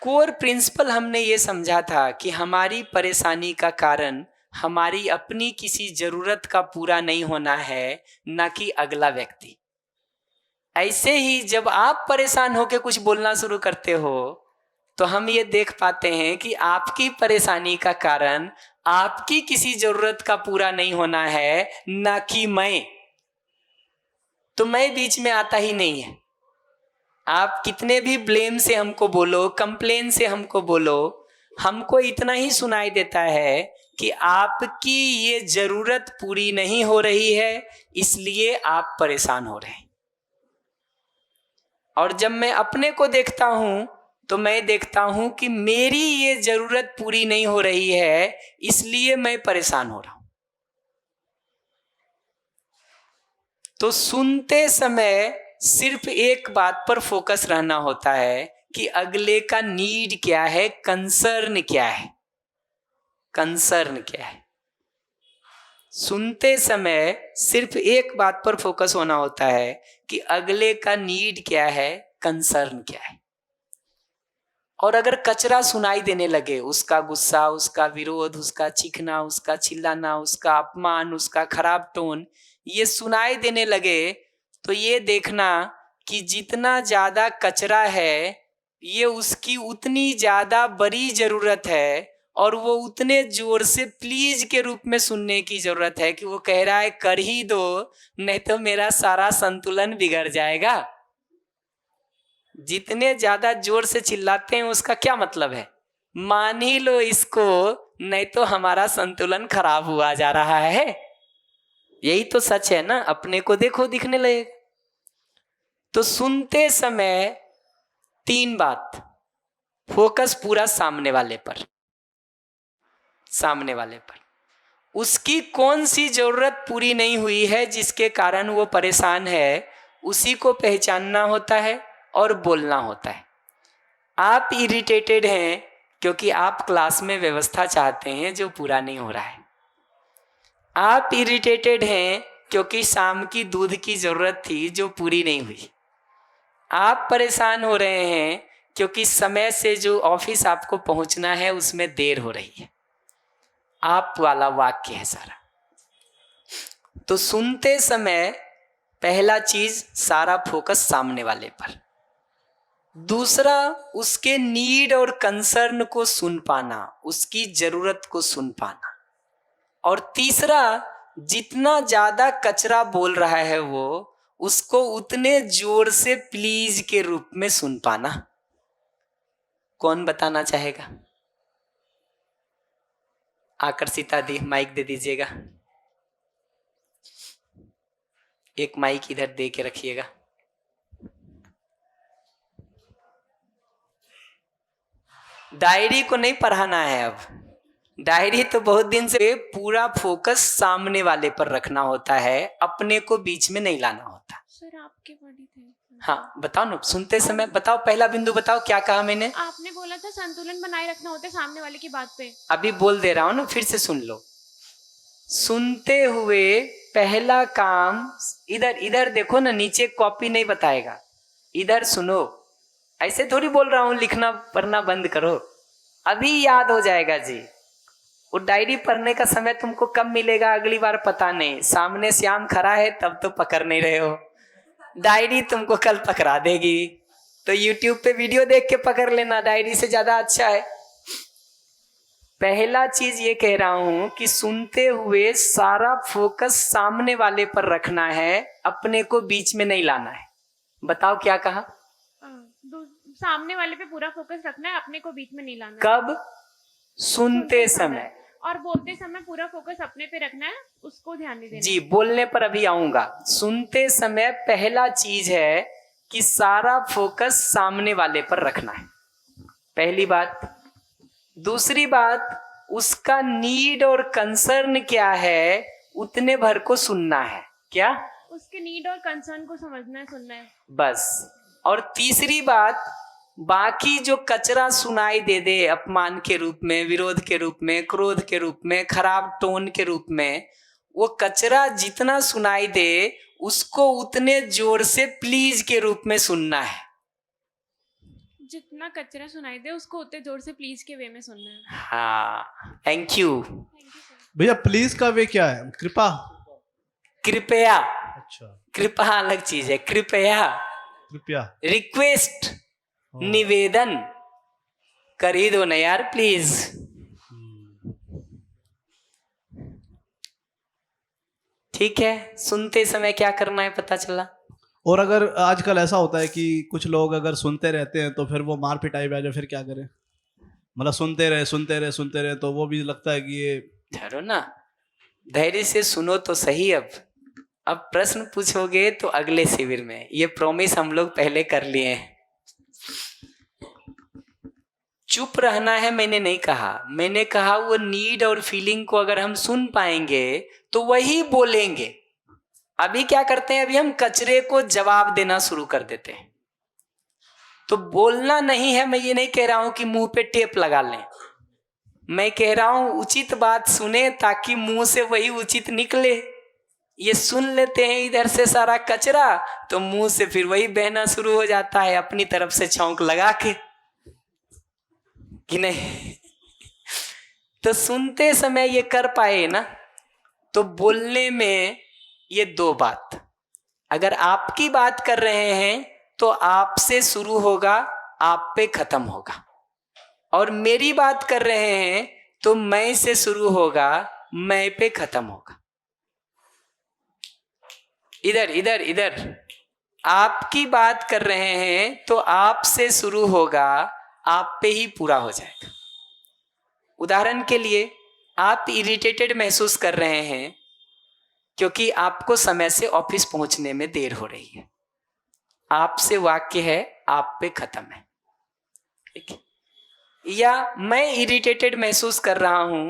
कोर प्रिंसिपल हमने ये समझा था कि हमारी परेशानी का कारण हमारी अपनी किसी जरूरत का पूरा नहीं होना है, ना कि अगला व्यक्ति। ऐसे ही जब आप परेशान होकर कुछ बोलना शुरू करते हो तो हम ये देख पाते हैं कि आपकी परेशानी का कारण आपकी किसी जरूरत का पूरा नहीं होना है, ना कि मैं। तो मैं बीच में आता ही नहीं है। आप कितने भी ब्लेम से हमको बोलो, कंप्लेन से हमको बोलो, हमको इतना ही सुनाई देता है कि आपकी ये जरूरत पूरी नहीं हो रही है, इसलिए आप परेशान हो रहे हैं। और जब मैं अपने को देखता हूं तो मैं देखता हूं कि मेरी ये जरूरत पूरी नहीं हो रही है, इसलिए मैं परेशान हो रहा हूं। तो सुनते समय सिर्फ एक बात पर फोकस रहना होता है कि अगले का नीड क्या है, कंसर्न क्या है, कंसर्न क्या है। सुनते समय सिर्फ एक बात पर फोकस होना होता है कि अगले का नीड क्या है, कंसर्न क्या है। और अगर कचरा सुनाई देने लगे, उसका गुस्सा, उसका विरोध, उसका चीखना, उसका चिल्लाना, उसका अपमान, उसका खराब टोन, ये सुनाई देने लगे, तो ये देखना कि जितना ज्यादा कचरा है ये उसकी उतनी ज्यादा बड़ी जरूरत है, और वो उतने जोर से प्लीज के रूप में सुनने की जरूरत है कि वो कह रहा है कर ही दो, नहीं तो मेरा सारा संतुलन बिगड़ जाएगा। जितने ज्यादा जोर से चिल्लाते हैं उसका क्या मतलब है, मान ही लो इसको, नहीं तो हमारा संतुलन खराब हुआ जा रहा है। यही तो सच है ना, अपने को देखो दिखने लगेगा। तो सुनते समय 3 बात, फोकस पूरा सामने वाले पर, सामने वाले पर। उसकी कौन सी जरूरत पूरी नहीं हुई है जिसके कारण वो परेशान है, उसी को पहचानना होता है और बोलना होता है। आप इरिटेटेड हैं क्योंकि आप क्लास में व्यवस्था चाहते हैं जो पूरा नहीं हो रहा है। आप इरिटेटेड हैं क्योंकि शाम की दूध की जरूरत थी जो पूरी नहीं हुई। आप परेशान हो रहे हैं क्योंकि समय से जो ऑफिस आपको पहुंचना है उसमें देर हो रही है। आप वाला वाक्य है सारा। तो सुनते समय पहला चीज सारा फोकस सामने वाले पर। दूसरा, उसके नीड और कंसर्न को सुन पाना, उसकी जरूरत को सुन पाना। और तीसरा, जितना ज्यादा कचरा बोल रहा है वो, उसको उतने जोर से प्लीज के रूप में सुन पाना। कौन बताना चाहेगा? आकर्षिता दी, माइक दे दीजिएगा। एक माइक इधर दे के रखिएगा। डायरी को नहीं पढ़ाना है अब, डायरी तो बहुत दिन से। पूरा फोकस सामने वाले पर रखना होता है, अपने को बीच में नहीं लाना होता। सर आपके पढ़ी थे। हाँ बताओ ना, सुनते समय बताओ, पहला बिंदु बताओ क्या कहा मैंने। आपने बोला था संतुलन बनाए रखना होता है सामने वाले की बात पे। अभी बोल दे रहा हूं ना, फिर से सुन लो। सुनते हुए पहला काम, इधर इधर देखो ना, नीचे कॉपी नहीं बताएगा, इधर सुनो। ऐसे थोड़ी बोल रहा हूं लिखना पढ़ना बंद करो, अभी याद हो जाएगा जी। वो डायरी पढ़ने का समय तुमको कब मिलेगा अगली बार पता नहीं। सामने श्याम खड़ा है तब तो पकड़ नहीं रहे हो, डायरी तुमको कल पकड़ा देगी। तो YouTube पे वीडियो देख के पकड़ लेना, डायरी से ज्यादा अच्छा है। पहला चीज ये कह रहा हूं कि सुनते हुए सारा फोकस सामने वाले पर रखना है, अपने को बीच में नहीं लाना है। बताओ क्या कहा? सामने वाले पे पूरा फोकस रखना है, अपने को बीच में नहीं लाना। कब? सुनते समय। और बोलते समय पूरा फोकस अपने पे रखना है, उसको ध्यान नहीं देना। जी, बोलने पर अभी आऊंगा। सुनते समय पहला चीज है कि सारा फोकस सामने वाले पर रखना है, पहली बात। दूसरी बात, उसका नीड और कंसर्न क्या है उतने भर को सुनना है। क्या? उसके नीड और कंसर्न को समझना है, सुनना है बस। और तीसरी बात, बाकी जो कचरा सुनाई दे अपमान के रूप में, विरोध के रूप में, क्रोध के रूप में, खराब टोन के रूप में, वो कचरा जितना सुनाई दे उसको उतने जोर से प्लीज के रूप में सुनना है। जितना कचरा सुनाई दे उसको उतने जोर से प्लीज के वे में सुनना है। हाँ, थैंक यू। भैया प्लीज का वे क्या है? कृपा, कृपया। अच्छा, कृपा अलग चीज है, कृपया कृपया, रिक्वेस्ट, निवेदन कर ही दो ना यार प्लीज। ठीक है, सुनते समय क्या करना है पता चला। और अगर आजकल ऐसा होता है कि कुछ लोग अगर सुनते रहते हैं तो फिर वो मार पिटाई पे आ जाए, फिर क्या करें? मतलब सुनते रहे तो वो भी लगता है कि ये। ठहरो ना, धैर्य से सुनो तो सही। अब प्रश्न पूछोगे तो अगले शिविर में, ये प्रॉमिस हम लोग पहले कर लिए हैं। चुप रहना है मैंने नहीं कहा, मैंने कहा वो नीड और फीलिंग को अगर हम सुन पाएंगे तो वही बोलेंगे। अभी क्या करते हैं, अभी हम कचरे को जवाब देना शुरू कर देते हैं। तो बोलना नहीं है, मैं ये नहीं कह रहा हूं कि मुंह पे टेप लगा लें, मैं कह रहा हूं उचित बात सुने ताकि मुंह से वही उचित निकले। ये सुन लेते हैं इधर से सारा कचरा तो मुंह से फिर वही बहना शुरू हो जाता है अपनी तरफ से छौंक लगा के, कि नहीं? तो सुनते समय ये कर पाए ना, तो बोलने में ये दो बात, अगर आपकी बात कर रहे हैं तो आपसे शुरू होगा, आप पे खत्म होगा, और मेरी बात कर रहे हैं तो मैं से शुरू होगा, मैं पे खत्म होगा। इधर इधर इधर आपकी बात कर रहे हैं तो आप से शुरू होगा, आप पे ही पूरा हो जाएगा। उदाहरण के लिए, आप इरिटेटेड महसूस कर रहे हैं क्योंकि आपको समय से ऑफिस पहुंचने में देर हो रही है, आपसे वाक्य है आप पे खत्म है, ठीक है? या मैं इरिटेटेड महसूस कर रहा हूं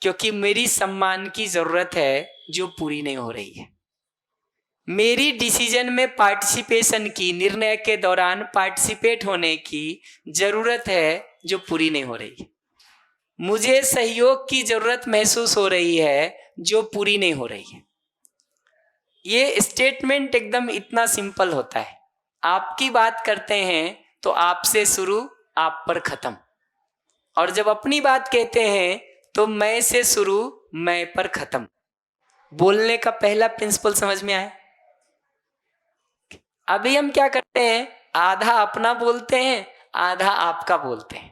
क्योंकि मेरी सम्मान की जरूरत है जो पूरी नहीं हो रही है, मेरी डिसीजन में पार्टिसिपेशन की, निर्णय के दौरान पार्टिसिपेट होने की जरूरत है जो पूरी नहीं हो रही है, मुझे सहयोग की जरूरत महसूस हो रही है जो पूरी नहीं हो रही है। ये स्टेटमेंट एकदम इतना सिंपल होता है। आपकी बात करते हैं तो आपसे शुरू, आप पर खत्म, और जब अपनी बात कहते हैं तो मैं से शुरू, मैं पर खत्म। बोलने का पहला प्रिंसिपल समझ में आया? अभी हम क्या करते हैं, आधा अपना बोलते हैं, आधा आपका बोलते हैं।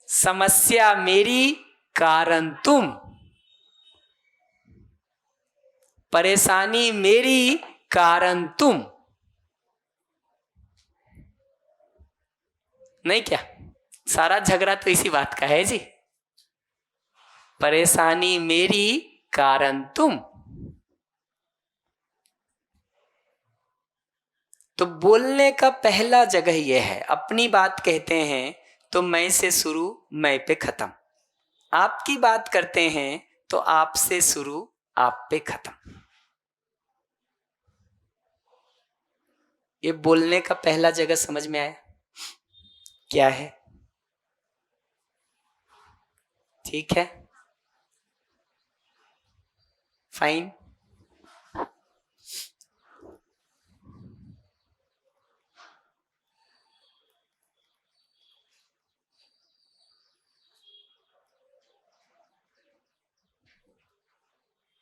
समस्या मेरी, कारण तुम, परेशानी मेरी, कारण तुम, नहीं क्या? सारा झगड़ा तो इसी बात का है जी, परेशानी मेरी, कारण तुम। तो बोलने का पहला जगह यह है, अपनी बात कहते हैं तो मैं से शुरू, मैं पे खत्म। आपकी बात करते हैं तो आपसे शुरू, आप पे खत्म। ये बोलने का पहला जगह समझ में आया? क्या है? ठीक है, फाइन।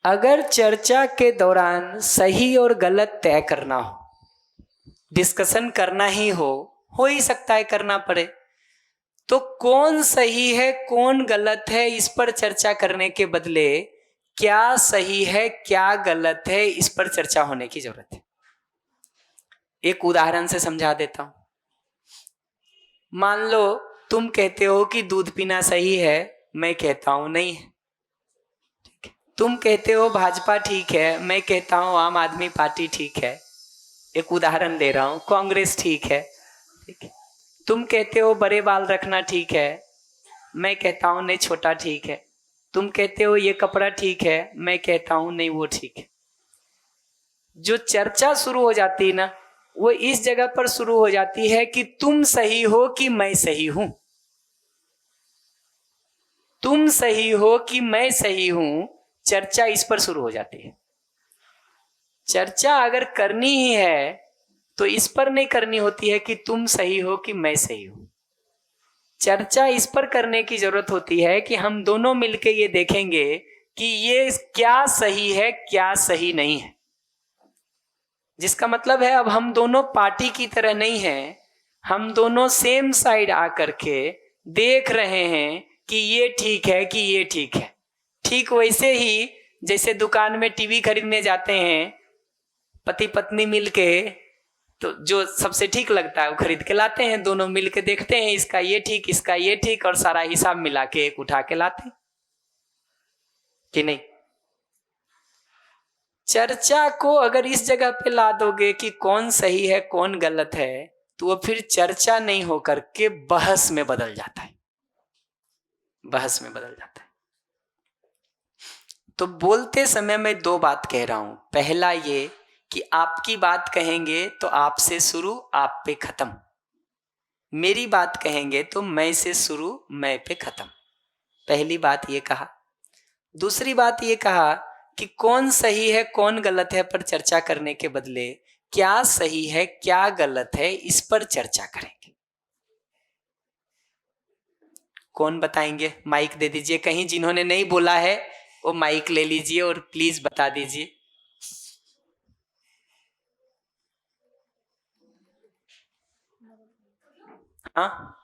अगर चर्चा के दौरान सही और गलत तय करना हो, डिस्कशन करना हो ही सकता है करना पड़े, तो कौन सही है कौन गलत है इस पर चर्चा करने के बदले क्या सही है क्या गलत है इस पर चर्चा होने की जरूरत है। एक उदाहरण से समझा देता हूं। मान लो तुम कहते हो कि दूध पीना सही है, मैं कहता हूं नहीं है। तुम कहते हो भाजपा ठीक है, मैं कहता हूं आम आदमी पार्टी ठीक है। एक उदाहरण दे रहा हूं, कांग्रेस ठीक है, ठीक है। तुम कहते हो बड़े बाल रखना ठीक है, मैं कहता हूं नहीं छोटा ठीक है। तुम कहते हो ये कपड़ा ठीक है, मैं कहता हूं नहीं वो ठीक है। जो चर्चा शुरू हो जाती है ना, वो इस जगह पर शुरू हो जाती है कि तुम सही हो कि मैं सही हूं, तुम सही हो कि मैं सही हूं। चर्चा इस पर शुरू हो जाती है। चर्चा अगर करनी ही है तो इस पर नहीं करनी होती है कि तुम सही हो कि मैं सही हूं। चर्चा इस पर करने की जरूरत होती है कि हम दोनों मिलके ये देखेंगे कि ये क्या सही है क्या सही नहीं है। जिसका मतलब है अब हम दोनों पार्टी की तरह नहीं हैं, हम दोनों सेम साइड आकर के देख रहे हैं कि ये ठीक है कि ये ठीक है। ठीक वैसे ही जैसे दुकान में टीवी खरीदने जाते हैं पति पत्नी मिलके, तो जो सबसे ठीक लगता है वो खरीद के लाते हैं, दोनों मिलके देखते हैं इसका ये ठीक इसका ये ठीक, और सारा हिसाब मिला के एक उठा के लाते हैं कि नहीं। चर्चा को अगर इस जगह पे ला दोगे कि कौन सही है कौन गलत है, तो वो फिर चर्चा नहीं होकर के बहस में बदल जाता है, बहस में बदल जाता है। तो बोलते समय मैं दो बात कह रहा हूं। पहला ये कि आपकी बात कहेंगे तो आपसे शुरू आप पे खत्म, मेरी बात कहेंगे तो मैं से शुरू मैं पे खत्म। पहली बात ये कहा। दूसरी बात ये कहा कि कौन सही है कौन गलत है पर चर्चा करने के बदले क्या सही है क्या गलत है इस पर चर्चा करेंगे। कौन बताएंगे? माइक दे दीजिए। कहीं जिन्होंने नहीं बोला है वो माइक ले लीजिए और प्लीज बता दीजिए। हाँ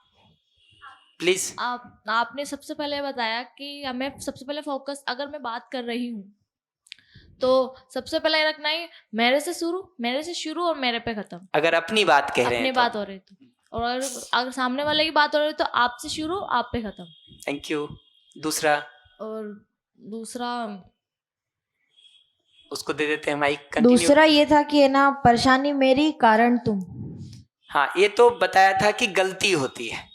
प्लीज। आपने सबसे पहले बताया कि हमें सबसे पहले फोकस, अगर मैं बात कर रही हूँ तो सबसे पहले रखना है मेरे से शुरू और मेरे पे खत्म। अगर अपनी बात कह रहे हैं अपनी बात हो रही तो, और अगर सामने वाले की बात हो रही तो आपसे शुरू आप पे खत्म। Thank you. दूसरा? और दूसरा उसको दे देते हैं माइक। कंटिन्यू। दूसरा ये था कि है ना, परेशानी मेरी कारण तुम। हाँ, ये तो बताया था कि गलती होती है।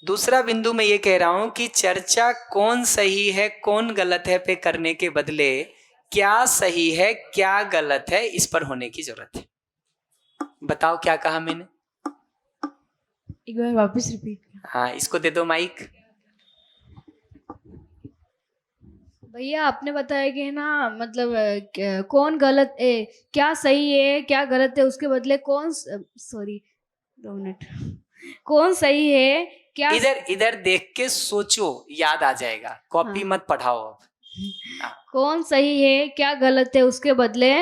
दूसरा बिंदु मैं ये कह रहा हूं कि चर्चा कौन सही है कौन गलत है पे करने के बदले क्या सही है क्या गलत है इस पर होने की जरूरत है। बताओ क्या कहा मैंने? एक बार वापस रिपीट। हाँ, इसको दे दो माइक। भैया आपने बताया कि है ना, मतलब कौन गलत है क्या सही है क्या गलत है, उसके बदले कौन, सॉरी 2 मिनट, कौन सही है क्या। इधर देख के सोचो, याद आ जाएगा। कॉपी मत पढ़ाओ अब। कौन सही है क्या गलत है उसके बदले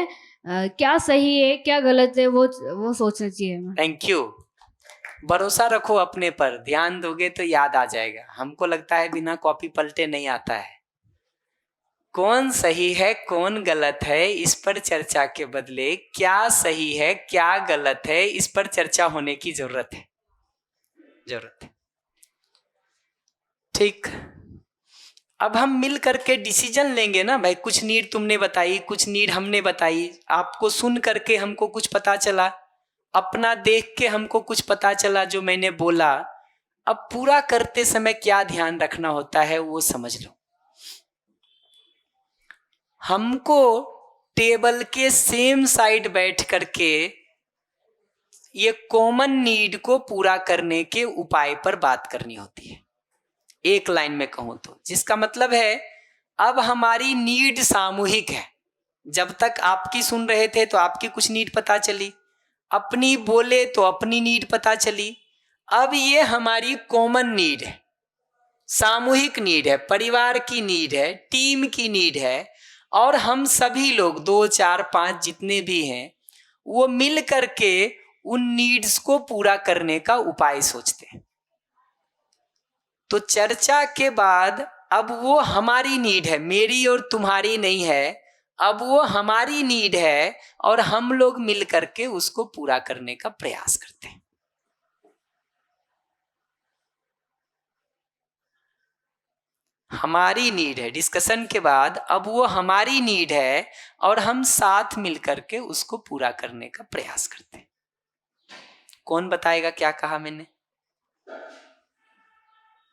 क्या सही है क्या गलत है वो सोचना चाहिए। Thank you. भरोसा रखो अपने पर, ध्यान दोगे तो याद आ जाएगा। हमको लगता है बिना कॉपी पलटे नहीं आता है। कौन सही है कौन गलत है इस पर चर्चा के बदले क्या सही है क्या गलत है इस पर चर्चा होने की जरूरत है। ठीक, अब हम मिल करके डिसीजन लेंगे ना भाई। कुछ नीड तुमने बताई, कुछ नीड हमने बताई, आपको सुन करके हमको कुछ पता चला, अपना देख के हमको कुछ पता चला जो मैंने बोला। अब पूरा करते समय क्या ध्यान रखना होता है वो समझ लो। हमको टेबल के सेम साइड बैठ करके ये कॉमन नीड को पूरा करने के उपाय पर बात करनी होती है। एक लाइन में कहूं तो जिसका मतलब है अब हमारी नीड सामूहिक है। जब तक आपकी सुन रहे थे तो आपकी कुछ नीड पता चली, अपनी बोले तो अपनी नीड पता चली। अब ये हमारी कॉमन नीड है, सामूहिक नीड है, परिवार की नीड है, टीम की नीड है। और हम सभी लोग 2 4 5 जितने भी हैं वो मिल करके उन नीड्स को पूरा करने का उपाय सोचते हैं। तो चर्चा के बाद अब वो हमारी नीड है, मेरी और तुम्हारी नहीं है। अब वो हमारी नीड है और हम लोग मिल करके उसको पूरा करने का प्रयास करते हैं। हमारी नीड है, डिस्कशन के बाद अब वो हमारी नीड है और हम साथ मिल करके उसको पूरा करने का प्रयास करते हैं। कौन बताएगा क्या कहा मैंने?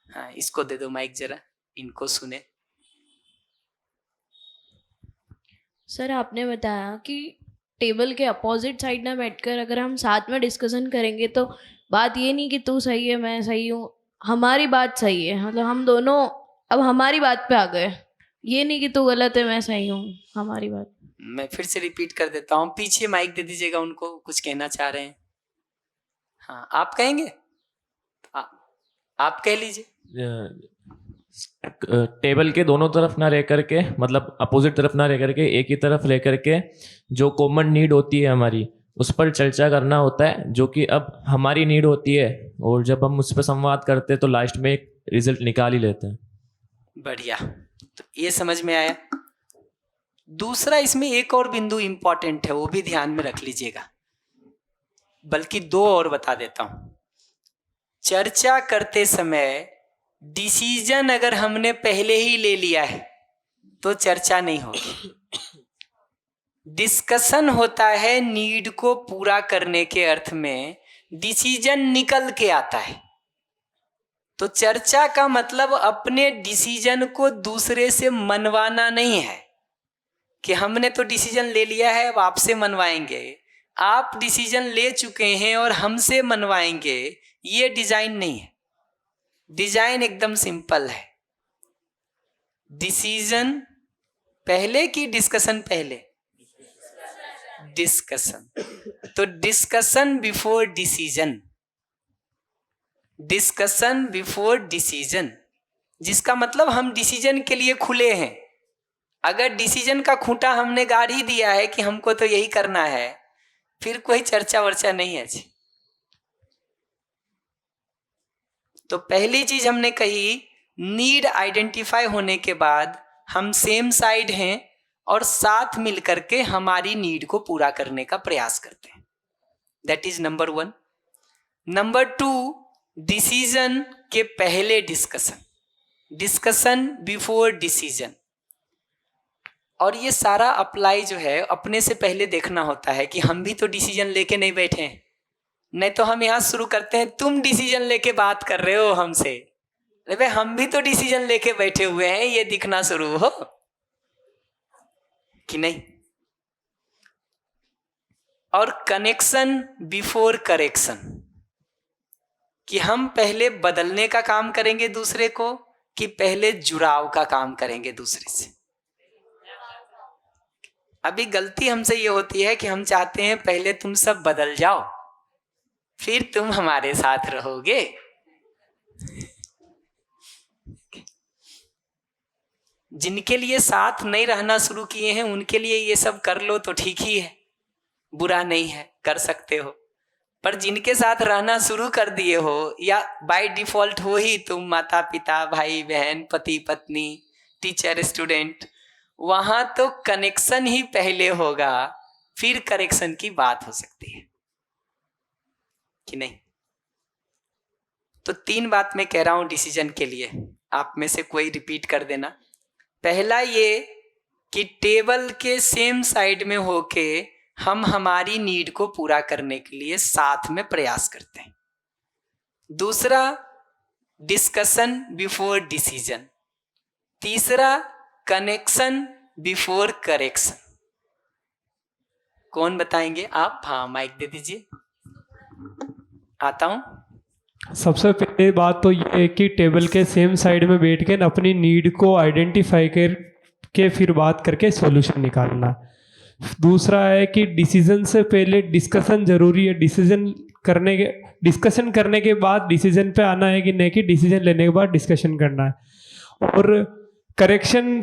हाँ, इसको दे दो माइक जरा, इनको सुने। सर आपने बताया कि टेबल के अपोजिट साइड ना बैठकर अगर हम साथ में डिस्कशन करेंगे तो बात ये नहीं कि तू सही है मैं सही हूँ, हमारी बात सही है। मतलब हम दोनों अब हमारी बात पे आ गए, ये नहीं कि तू गलत है मैं सही हूँ, हमारी बात। मैं फिर से रिपीट कर देता हूँ, पीछे माइक दे दीजिएगा, उनको कुछ कहना चाह रहे हैं। हाँ, आप कहेंगे? आप कह लीजिए। टेबल के दोनों तरफ ना रह करके, मतलब अपोजिट तरफ ना रह करके, एक ही तरफ रह करके जो कॉमन नीड होती है हमारी, उस पर चर्चा करना होता है, जो कि अब हमारी नीड होती है, और जब हम उस पर संवाद करते हैं तो लास्ट में एक रिजल्ट निकाल ही लेते हैं। बढ़िया, तो ये समझ में आया। दूसरा, इसमें एक और बिंदु इंपॉर्टेंट है, वो भी ध्यान में रख लीजिएगा, बल्कि दो और बता देता हूं। चर्चा करते समय डिसीजन अगर हमने पहले ही ले लिया है तो चर्चा नहीं होगी। डिस्कशन होता है नीड को पूरा करने के अर्थ में, डिसीजन निकल के आता है। तो चर्चा का मतलब अपने डिसीजन को दूसरे से मनवाना नहीं है कि हमने तो डिसीजन ले लिया है अब आपसे मनवाएंगे, आप डिसीजन ले चुके हैं और हमसे मनवाएंगे, ये डिजाइन नहीं है। डिजाइन एकदम सिंपल है, डिसीजन पहले की डिस्कशन पहले? डिस्कशन। तो discussion before decision, discussion before decision, जिसका मतलब हम डिसीजन के लिए खुले हैं। अगर डिसीजन का खूंटा हमने गाड़ ही दिया है कि हमको तो यही करना है, फिर कोई चर्चा वर्चा नहीं है जी। तो पहली चीज हमने कही, नीड आइडेंटिफाई होने के बाद हम सेम साइड हैं और साथ मिलकर के हमारी नीड को पूरा करने का प्रयास करते हैं। That is number 1। Number 2, decision के पहले डिस्कशन, डिस्कशन बिफोर डिसीजन। और ये सारा अप्लाई जो है अपने से पहले देखना होता है कि हम भी तो डिसीजन लेके नहीं बैठे हैं। नहीं तो हम यहां शुरू करते हैं, तुम डिसीजन लेके बात कर रहे हो हमसे, अरे भाई हम भी तो डिसीजन लेके बैठे हुए हैं, ये दिखना शुरू हो कि नहीं। और कनेक्शन बिफोर करेक्शन, कि हम पहले बदलने का काम करेंगे दूसरे को कि पहले जुड़ाव का काम करेंगे दूसरे से। अभी गलती हमसे ये होती है कि हम चाहते हैं पहले तुम सब बदल जाओ फिर तुम हमारे साथ रहोगे। जिनके लिए साथ नहीं रहना शुरू किए हैं उनके लिए ये सब कर लो तो ठीक ही है, बुरा नहीं है, कर सकते हो। पर जिनके साथ रहना शुरू कर दिए हो या बाय डिफॉल्ट हो ही तुम, माता पिता, भाई बहन, पति पत्नी, टीचर स्टूडेंट, वहां तो कनेक्शन ही पहले होगा, फिर करेक्शन की बात हो सकती है कि नहीं। तो 3 बात मैं कह रहा हूं डिसीजन के लिए, आप में से कोई रिपीट कर देना। पहला ये कि टेबल के सेम साइड में होके हम हमारी नीड को पूरा करने के लिए साथ में प्रयास करते हैं। दूसरा, डिस्कशन बिफोर डिसीजन। तीसरा, कनेक्शन बिफोर करेक्शन। कौन बताएंगे आप? हाँ, माइक दे दीजिए। आता हूं। सबसे पहले बात तो ये है कि टेबल के सेम साइड में बैठ के अपनी नीड को आइडेंटिफाई करके फिर बात करके सॉल्यूशन निकालना। दूसरा है कि डिसीजन से पहले डिस्कशन जरूरी है, डिस्कशन करने के बाद डिसीजन पे आना है कि नहीं, कि डिसीजन लेने के बाद डिस्कशन करना है। और कनेक्शन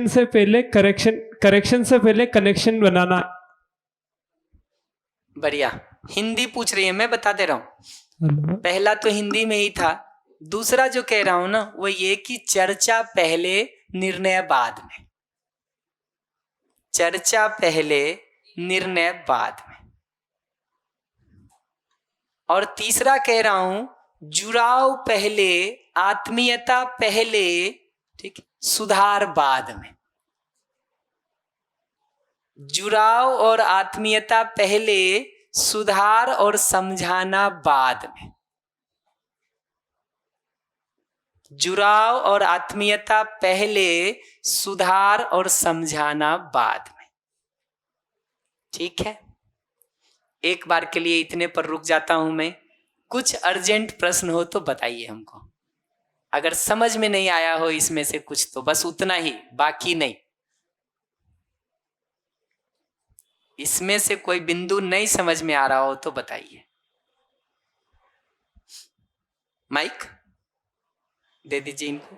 से पहले कनेक्शन बनाना। बढ़िया। हिंदी पूछ रही है, मैं बता दे रहा हूं। पहला तो हिंदी में ही था, दूसरा जो कह रहा हूं ना वो ये कि चर्चा पहले निर्णय बाद में, चर्चा पहले निर्णय बाद में। और तीसरा कह रहा हूं जुड़ाव पहले, आत्मीयता पहले, ठीक, सुधार बाद में। जुड़ाव और आत्मीयता पहले, सुधार और समझाना बाद में। जुड़ाव और आत्मीयता पहले, सुधार और समझाना बाद में। ठीक है, एक बार के लिए इतने पर रुक जाता हूं मैं। कुछ अर्जेंट प्रश्न हो तो बताइए हमको। अगर समझ में नहीं आया हो इसमें से कुछ तो बस उतना ही, बाकी नहीं। इसमें से कोई बिंदु नहीं समझ में आ रहा हो तो बताइए। माइक दे दीजिए इनको।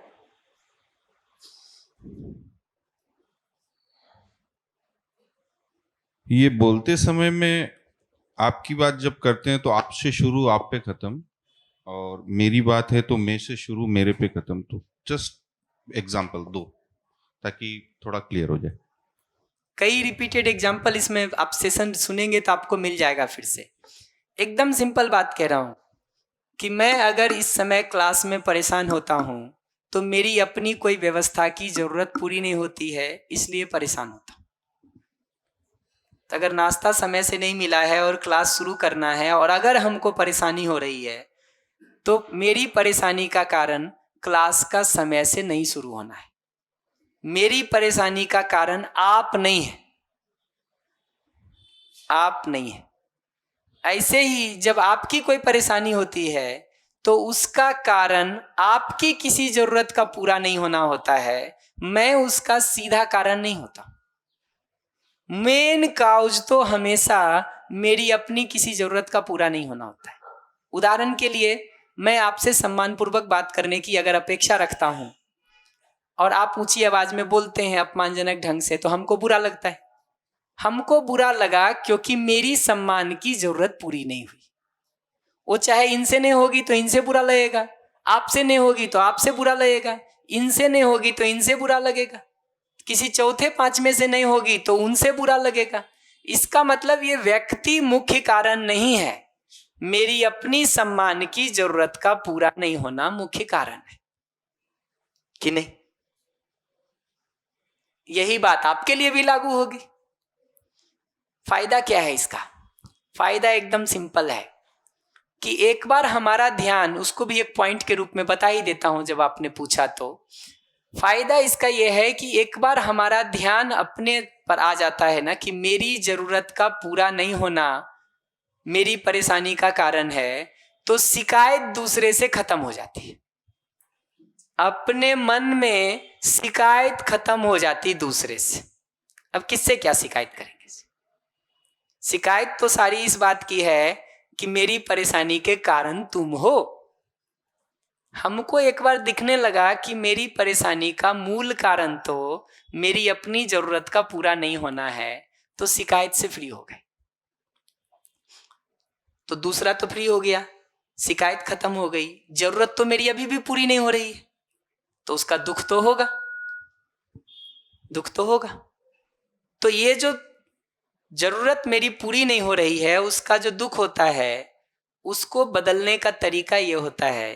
ये बोलते समय में आपकी बात जब करते हैं तो आपसे शुरू आप पे खत्म, और मेरी बात है तो मैं से शुरू मेरे पे खत्म। तो जस्ट एग्जांपल दो ताकि थोड़ा क्लियर हो जाए। कई रिपीटेड एग्जाम्पल इसमें आप सेशन सुनेंगे तो आपको मिल जाएगा। फिर से एकदम सिंपल बात कह रहा हूं कि मैं अगर इस समय क्लास में परेशान होता हूं तो मेरी अपनी कोई व्यवस्था की जरूरत पूरी नहीं होती है, इसलिए परेशान होता हूं। तो अगर नाश्ता समय से नहीं मिला है और क्लास शुरू करना है और अगर हमको परेशानी हो रही है तो मेरी परेशानी का कारण क्लास का समय से नहीं शुरू होना है। मेरी परेशानी का कारण आप नहीं है, आप नहीं है। ऐसे ही जब आपकी कोई परेशानी होती है तो उसका कारण आपकी किसी जरूरत का पूरा नहीं होना होता है, मैं उसका सीधा कारण नहीं होता। मेन काउज तो हमेशा मेरी अपनी किसी जरूरत का पूरा नहीं होना होता है। उदाहरण के लिए मैं आपसे सम्मानपूर्वक बात करने की अगर अपेक्षा रखता हूं और आप ऊंची आवाज में बोलते हैं अपमानजनक ढंग से तो हमको बुरा लगता है। हमको बुरा लगा क्योंकि मेरी सम्मान की जरूरत पूरी नहीं हुई। वो चाहे इनसे नहीं होगी तो इनसे बुरा लगेगा, आपसे नहीं होगी तो आपसे बुरा लगेगा, इनसे नहीं होगी तो इनसे बुरा लगेगा, किसी चौथे पांचवें से नहीं होगी तो उनसे बुरा लगेगा। इसका मतलब ये व्यक्ति मुख्य कारण नहीं है, मेरी अपनी सम्मान की जरूरत का पूरा नहीं होना मुख्य कारण है कि नहीं? यही बात आपके लिए भी लागू होगी। फायदा क्या है इसका? फायदा एकदम सिंपल है कि एक बार हमारा ध्यान, उसको भी एक पॉइंट के रूप में बता ही देता हूं जब आपने पूछा तो, फायदा इसका यह है कि एक बार हमारा ध्यान अपने पर आ जाता है ना कि मेरी जरूरत का पूरा नहीं होना मेरी परेशानी का कारण है, तो शिकायत दूसरे से खत्म हो जाती है। अपने मन में शिकायत खत्म हो जाती दूसरे से। अब किससे क्या शिकायत करेंगे? शिकायत तो सारी इस बात की है कि मेरी परेशानी के कारण तुम हो। हमको एक बार दिखने लगा कि मेरी परेशानी का मूल कारण तो मेरी अपनी जरूरत का पूरा नहीं होना है, तो शिकायत से फ्री हो गए। तो दूसरा तो फ्री हो गया, शिकायत खत्म हो गई। जरूरत तो मेरी अभी भी पूरी नहीं हो रही है, तो उसका दुख तो होगा, दुख तो होगा। तो ये जो जरूरत मेरी पूरी नहीं हो रही है, उसका जो दुख होता है, उसको बदलने का तरीका ये होता है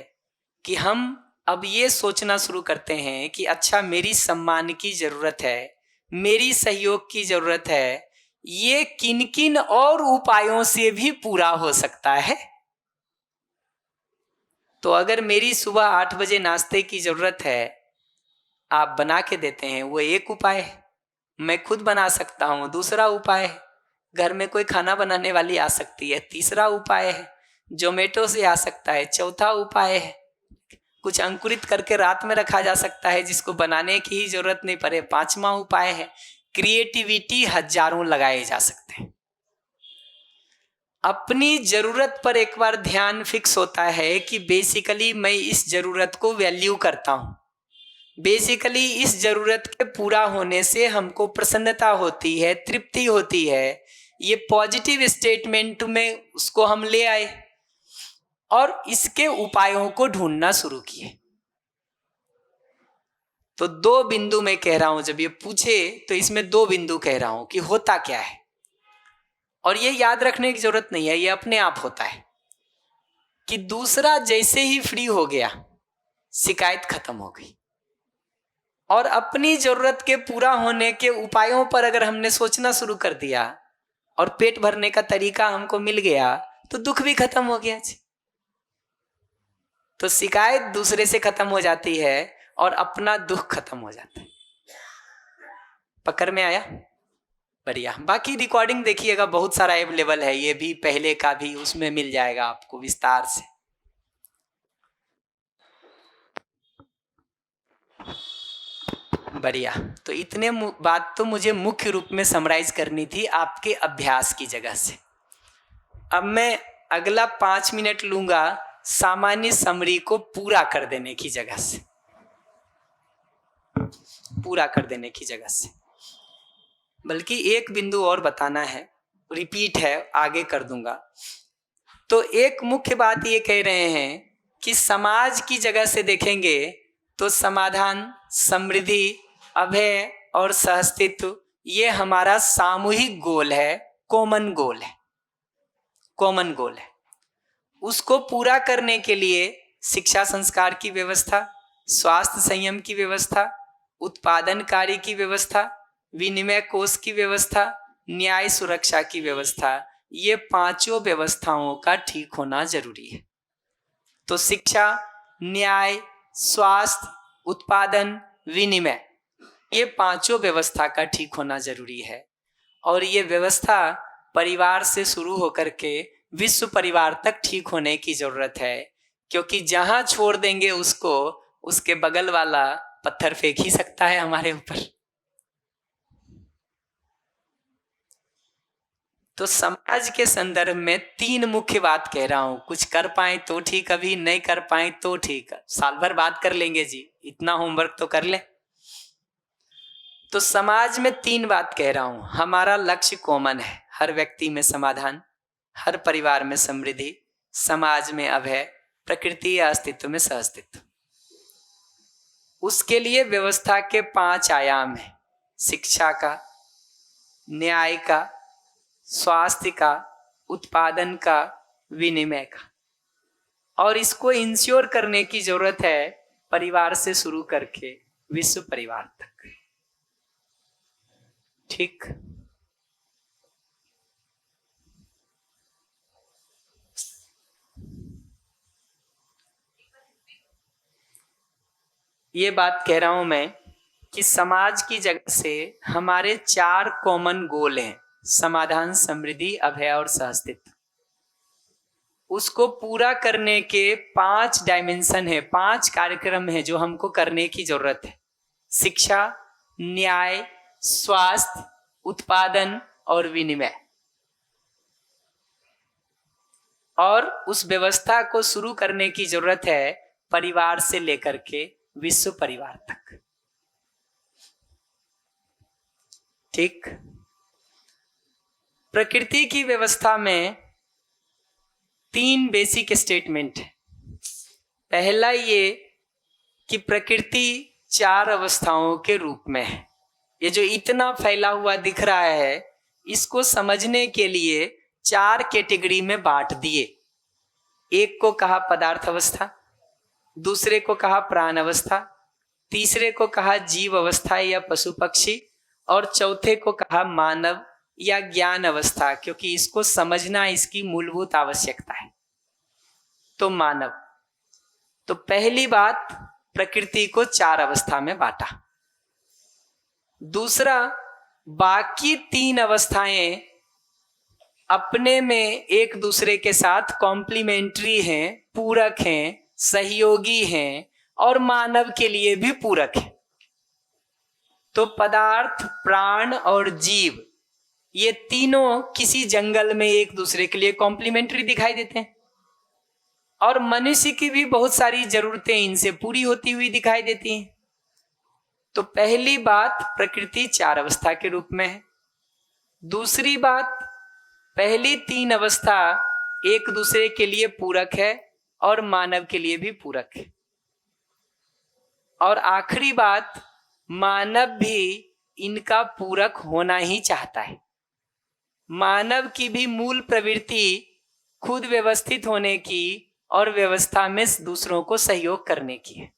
कि हम अब ये सोचना शुरू करते हैं कि अच्छा, मेरी सम्मान की जरूरत है, मेरी सहयोग की जरूरत है, ये किन किन और उपायों से भी पूरा हो सकता है। तो अगर मेरी सुबह 8 बजे नाश्ते की जरूरत है, आप बना के देते हैं, वो एक उपाय है। मैं खुद बना सकता हूं, दूसरा उपाय है। घर में कोई खाना बनाने वाली आ सकती है, तीसरा उपाय है। जोमेटो से आ सकता है, चौथा उपाय है। कुछ अंकुरित करके रात में रखा जा सकता है जिसको बनाने की ही जरूरत नहीं पड़े, पांचवा उपाय है। क्रिएटिविटी हजारों लगाए जा सकते हैं। अपनी जरूरत पर एक बार ध्यान फिक्स होता है कि बेसिकली मैं इस जरूरत को वैल्यू करता हूं, बेसिकली इस जरूरत के पूरा होने से हमको प्रसन्नता होती है, तृप्ति होती है। ये पॉजिटिव स्टेटमेंट में उसको हम ले आए और इसके उपायों को ढूंढना शुरू किए। तो 2 बिंदु मैं कह रहा हूं, जब ये पूछे तो इसमें 2 बिंदु कह रहा हूं कि होता क्या है। और ये याद रखने की जरूरत नहीं है, ये अपने आप होता है कि दूसरा जैसे ही फ्री हो गया, शिकायत खत्म हो गई। और अपनी जरूरत के पूरा होने के उपायों पर अगर हमने सोचना शुरू कर दिया और पेट भरने का तरीका हमको मिल गया, तो दुख भी खत्म हो गया। तो शिकायत दूसरे से खत्म हो जाती है और अपना दुख खत्म हो जाता है। पकड़ में आया? बढ़िया। बाकी रिकॉर्डिंग देखिएगा, बहुत सारा अवेलेबल है, ये भी पहले का भी, उसमें मिल जाएगा आपको विस्तार से। बढ़िया। तो इतने बात तो मुझे मुख्य रूप में समराइज करनी थी आपके अभ्यास की जगह से। अब मैं अगला 5 मिनट लूंगा सामान्य समरी को पूरा कर देने की जगह से, पूरा कर देने की जगह से। बल्कि एक बिंदु और बताना है, रिपीट है, आगे कर दूंगा। तो एक मुख्य बात ये कह रहे हैं कि समाज की जगह से देखेंगे तो समाधान, समृद्धि, अभय और सहअस्तित्व ये हमारा सामूहिक गोल है, कॉमन गोल है, कॉमन गोल है। उसको पूरा करने के लिए शिक्षा संस्कार की व्यवस्था, स्वास्थ्य संयम की व्यवस्था, उत्पादन कार्य की व्यवस्था, विनिमय कोष की व्यवस्था, न्याय सुरक्षा की व्यवस्था, ये 5 व्यवस्थाओं का ठीक होना जरूरी है। तो शिक्षा, न्याय, स्वास्थ्य, उत्पादन, विनिमय, ये 5 व्यवस्था का ठीक होना जरूरी है। और ये व्यवस्था परिवार से शुरू होकर के विश्व परिवार तक ठीक होने की जरूरत है, क्योंकि जहां छोड़ देंगे उसको, उसके बगल वाला पत्थर फेंक ही सकता है हमारे ऊपर। तो समाज के संदर्भ में 3 मुख्य बात कह रहा हूं। कुछ कर पाए तो ठीक, अभी नहीं कर पाए तो ठीक, साल भर बात कर लेंगे जी, इतना होमवर्क तो कर ले। तो समाज में 3 बात कह रहा हूं। हमारा लक्ष्य कॉमन है, हर व्यक्ति में समाधान, हर परिवार में समृद्धि, समाज में अभय, प्रकृति या अस्तित्व में सहअस्तित्व। उसके लिए व्यवस्था के 5 आयाम हैं, शिक्षा का, न्याय का, स्वास्थ्य का, उत्पादन का, विनिमय का। और इसको इंश्योर करने की जरूरत है परिवार से शुरू करके विश्व परिवार तक। ठीक। ये बात कह रहा हूं मैं कि समाज की जगह से हमारे 4 कॉमन गोल हैं, समाधान, समृद्धि, अभय और सहअस्तित्व। उसको पूरा करने के 5 डायमेंशन है, 5 कार्यक्रम है जो हमको करने की जरूरत है। शिक्षा, न्याय, स्वास्थ्य, उत्पादन और विनिमय। और उस व्यवस्था को शुरू करने की जरूरत है परिवार से लेकर के विश्व परिवार तक। ठीक। प्रकृति की व्यवस्था में 3 बेसिक स्टेटमेंट है। पहला ये कि प्रकृति 4 अवस्थाओं के रूप में है। ये जो इतना फैला हुआ दिख रहा है, इसको समझने के लिए 4 कैटेगरी में बांट दिए। एक को कहा पदार्थ अवस्था, दूसरे को कहा प्राण अवस्था, तीसरे को कहा जीव अवस्था या पशु पक्षी, और चौथे को कहा मानव या ज्ञान अवस्था, क्योंकि इसको समझना इसकी मूलभूत आवश्यकता है। तो मानव। तो पहली बात, प्रकृति को 4 अवस्था में बांटा। दूसरा, बाकी 3 अवस्थाएं अपने में एक दूसरे के साथ कॉम्प्लीमेंट्री हैं, पूरक हैं, सहयोगी हैं और मानव के लिए भी पूरक है। तो पदार्थ, प्राण और जीव, ये तीनों किसी जंगल में एक दूसरे के लिए कॉम्प्लीमेंट्री दिखाई देते हैं, और मनुष्य की भी बहुत सारी जरूरतें इनसे पूरी होती हुई दिखाई देती हैं। तो पहली बात, प्रकृति 4 अवस्था के रूप में है। दूसरी बात, पहली 3 अवस्था एक दूसरे के लिए पूरक है और मानव के लिए भी पूरक है। और आखिरी बात, मानव भी इनका पूरक होना ही चाहता है। मानव की भी मूल प्रवृत्ति खुद व्यवस्थित होने की और व्यवस्था में दूसरों को सहयोग करने की है।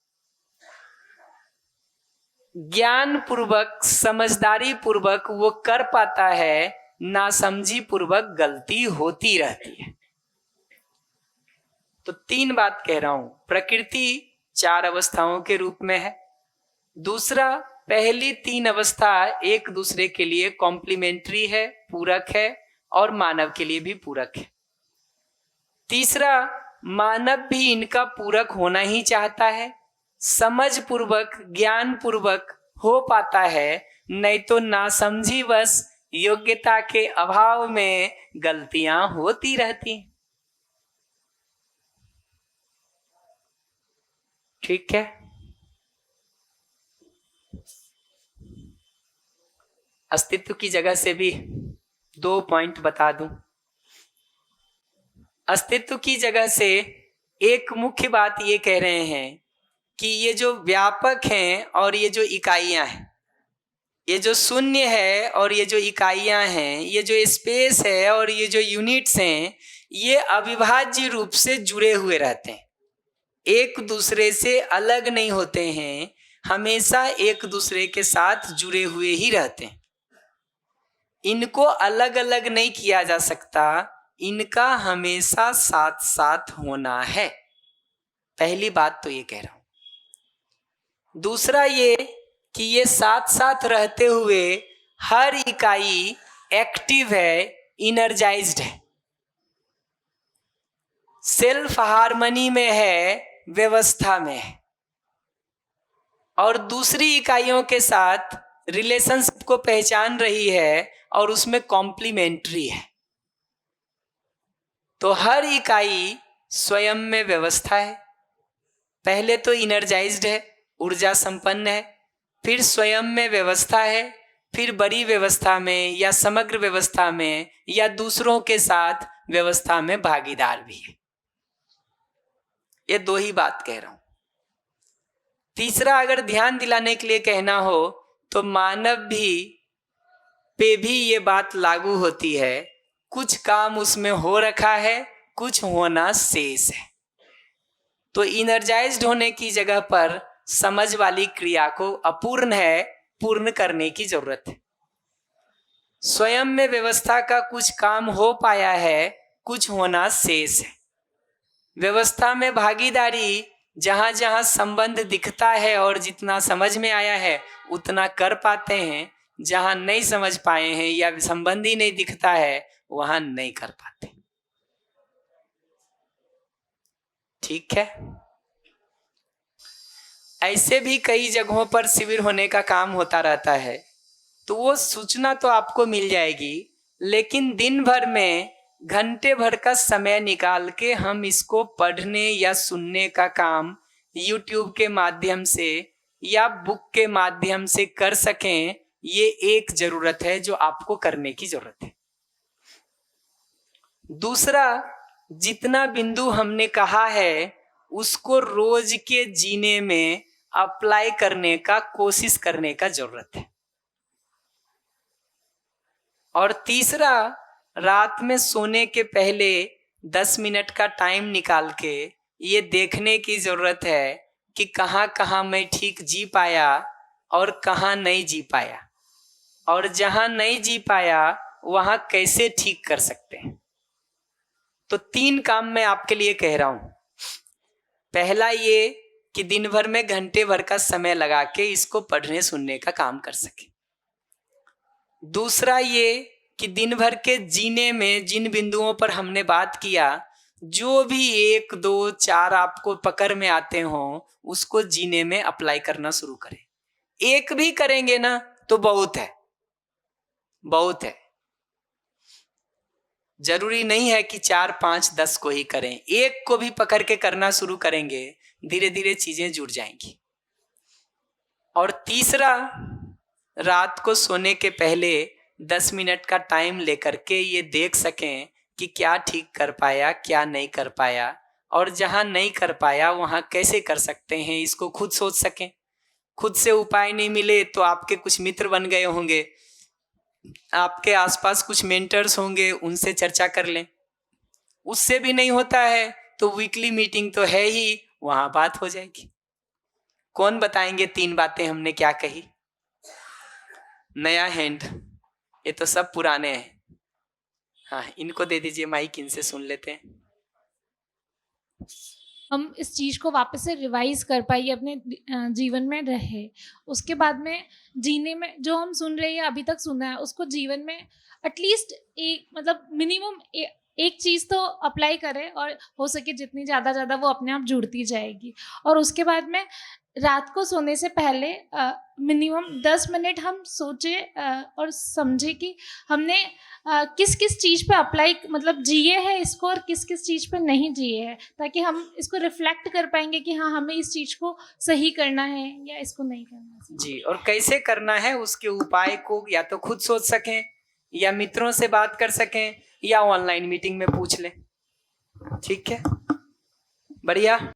ज्ञान पूर्वक, समझदारी पूर्वक वो कर पाता है, नासमझी पूर्वक गलती होती रहती है। तो 3 बात कह रहा हूं। प्रकृति 4 अवस्थाओं के रूप में है। दूसरा, पहली 3 अवस्था एक दूसरे के लिए कॉम्प्लीमेंट्री है, पूरक है और मानव के लिए भी पूरक है। तीसरा, मानव भी इनका पूरक होना ही चाहता है, समझ पूर्वक, ज्ञान पूर्वक हो पाता है, नहीं तो नासमझी बस योग्यता के अभाव में गलतियां होती रहती। ठीक है, अस्तित्व की जगह से भी 2 पॉइंट बता दूं। अस्तित्व की जगह से एक मुख्य बात ये कह रहे हैं कि ये जो व्यापक हैं और ये जो इकाइयां हैं, ये जो शून्य है और ये जो इकाइयां हैं, ये जो स्पेस है और ये जो यूनिट्स हैं, ये अविभाज्य रूप से जुड़े हुए रहते हैं, एक दूसरे से अलग नहीं होते हैं, हमेशा एक दूसरे के साथ जुड़े हुए ही रहते हैं। इनको अलग अलग नहीं किया जा सकता, इनका हमेशा साथ साथ होना है। पहली बात तो ये कह रहा हूं। दूसरा ये कि ये साथ साथ रहते हुए हर इकाई एक्टिव है, इनर्जाइज्ड है, सेल्फ हार्मनी में है, व्यवस्था में है, और दूसरी इकाइयों के साथ रिलेशनशिप को पहचान रही है और उसमें कॉम्प्लीमेंट्री है। तो हर इकाई स्वयं में व्यवस्था है, पहले तो इनर्जाइज्ड है, ऊर्जा संपन्न है, फिर स्वयं में व्यवस्था है, फिर बड़ी व्यवस्था में या समग्र व्यवस्था में या दूसरों के साथ व्यवस्था में भागीदार भी है। ये 2 ही बात कह रहा हूं। तीसरा अगर ध्यान दिलाने के लिए कहना हो तो मानव भी पे भी ये बात लागू होती है, कुछ काम उसमें हो रखा है, कुछ होना शेष है। तो इनर्जाइज्ड होने की जगह पर समझ वाली क्रिया को अपूर्ण है, पूर्ण करने की जरूरत है। स्वयं में व्यवस्था का कुछ काम हो पाया है, कुछ होना शेष है। व्यवस्था में भागीदारी जहां जहां संबंध दिखता है और जितना समझ में आया है उतना कर पाते हैं, जहां नहीं समझ पाए हैं या संबंध ही नहीं दिखता है वहां नहीं कर पाते। ठीक है, ऐसे भी कई जगहों पर शिविर होने का काम होता रहता है, तो वो सूचना तो आपको मिल जाएगी, लेकिन दिन भर में घंटे भर का समय निकाल के हम इसको पढ़ने या सुनने का काम YouTube के माध्यम से या बुक के माध्यम से कर सकें, ये एक जरूरत है जो आपको करने की जरूरत है। दूसरा, जितना बिंदु हमने कहा है उसको रोज के जीने में अप्लाई करने का कोशिश करने का जरूरत है। और तीसरा, रात में सोने के पहले 10 मिनट का टाइम निकाल के ये देखने की जरूरत है कि कहाँ कहाँ मैं ठीक जी पाया और कहाँ नहीं जी पाया, और जहाँ नहीं जी पाया वहाँ कैसे ठीक कर सकते हैं। तो 3 काम मैं आपके लिए कह रहा हूँ। पहला ये कि दिन भर में घंटे भर का समय लगा के इसको पढ़ने सुनने का काम कर सके। दूसरा ये कि दिन भर के जीने में जिन बिंदुओं पर हमने बात किया, जो भी 1, 2, 4 आपको पकड़ में आते हों उसको जीने में अप्लाई करना शुरू करें। एक भी करेंगे ना तो बहुत है, बहुत है। जरूरी नहीं है कि 4, 5, 10 को ही करें, एक को भी पकड़ के करना शुरू करेंगे, धीरे धीरे चीजें जुड़ जाएंगी। और तीसरा, रात को सोने के पहले 10 मिनट का टाइम लेकर के ये देख सकें कि क्या ठीक कर पाया, क्या नहीं कर पाया, और जहां नहीं कर पाया वहां कैसे कर सकते हैं, इसको खुद सोच सकें। खुद से उपाय नहीं मिले तो आपके कुछ मित्र बन गए होंगे, आपके आसपास कुछ मेंटर्स होंगे, उनसे चर्चा कर लें। उससे भी नहीं होता है तो वीकली मीटिंग तो है ही, वहां बात हो जाएगी। कौन बताएंगे 3 बातें हमने क्या कही? नया हैंड, ये तो सब पुराने हैं। हाँ, इनको दे दीजिए माइक, इनसे सुन लेते हैं। हम इस चीज़ को वापस से रिवाइज कर पाइए, अपने जीवन में रहे, उसके बाद में जीने में जो हम सुन रहे हैं अभी तक सुना है उसको जीवन में एटलीस्ट एक मतलब मिनिमम एक चीज़ तो अप्लाई करें, और हो सके जितनी ज़्यादा वो अपने आप जुड़ती जाएगी। और उसके बाद में रात को सोने से पहले मिनिमम 10 मिनट हम सोचे और समझे कि हमने किस किस चीज़ पे अप्लाई मतलब जिए है इसको और किस किस चीज़ पे नहीं जिए है, ताकि हम इसको रिफ्लेक्ट कर पाएंगे कि हाँ हमें इस चीज़ को सही करना है या इसको नहीं करना है। जी, और कैसे करना है उसके उपाय को या तो खुद सोच सकें या मित्रों से बात कर सकें या ऑनलाइन मीटिंग में पूछ लें। ठीक है, बढ़िया।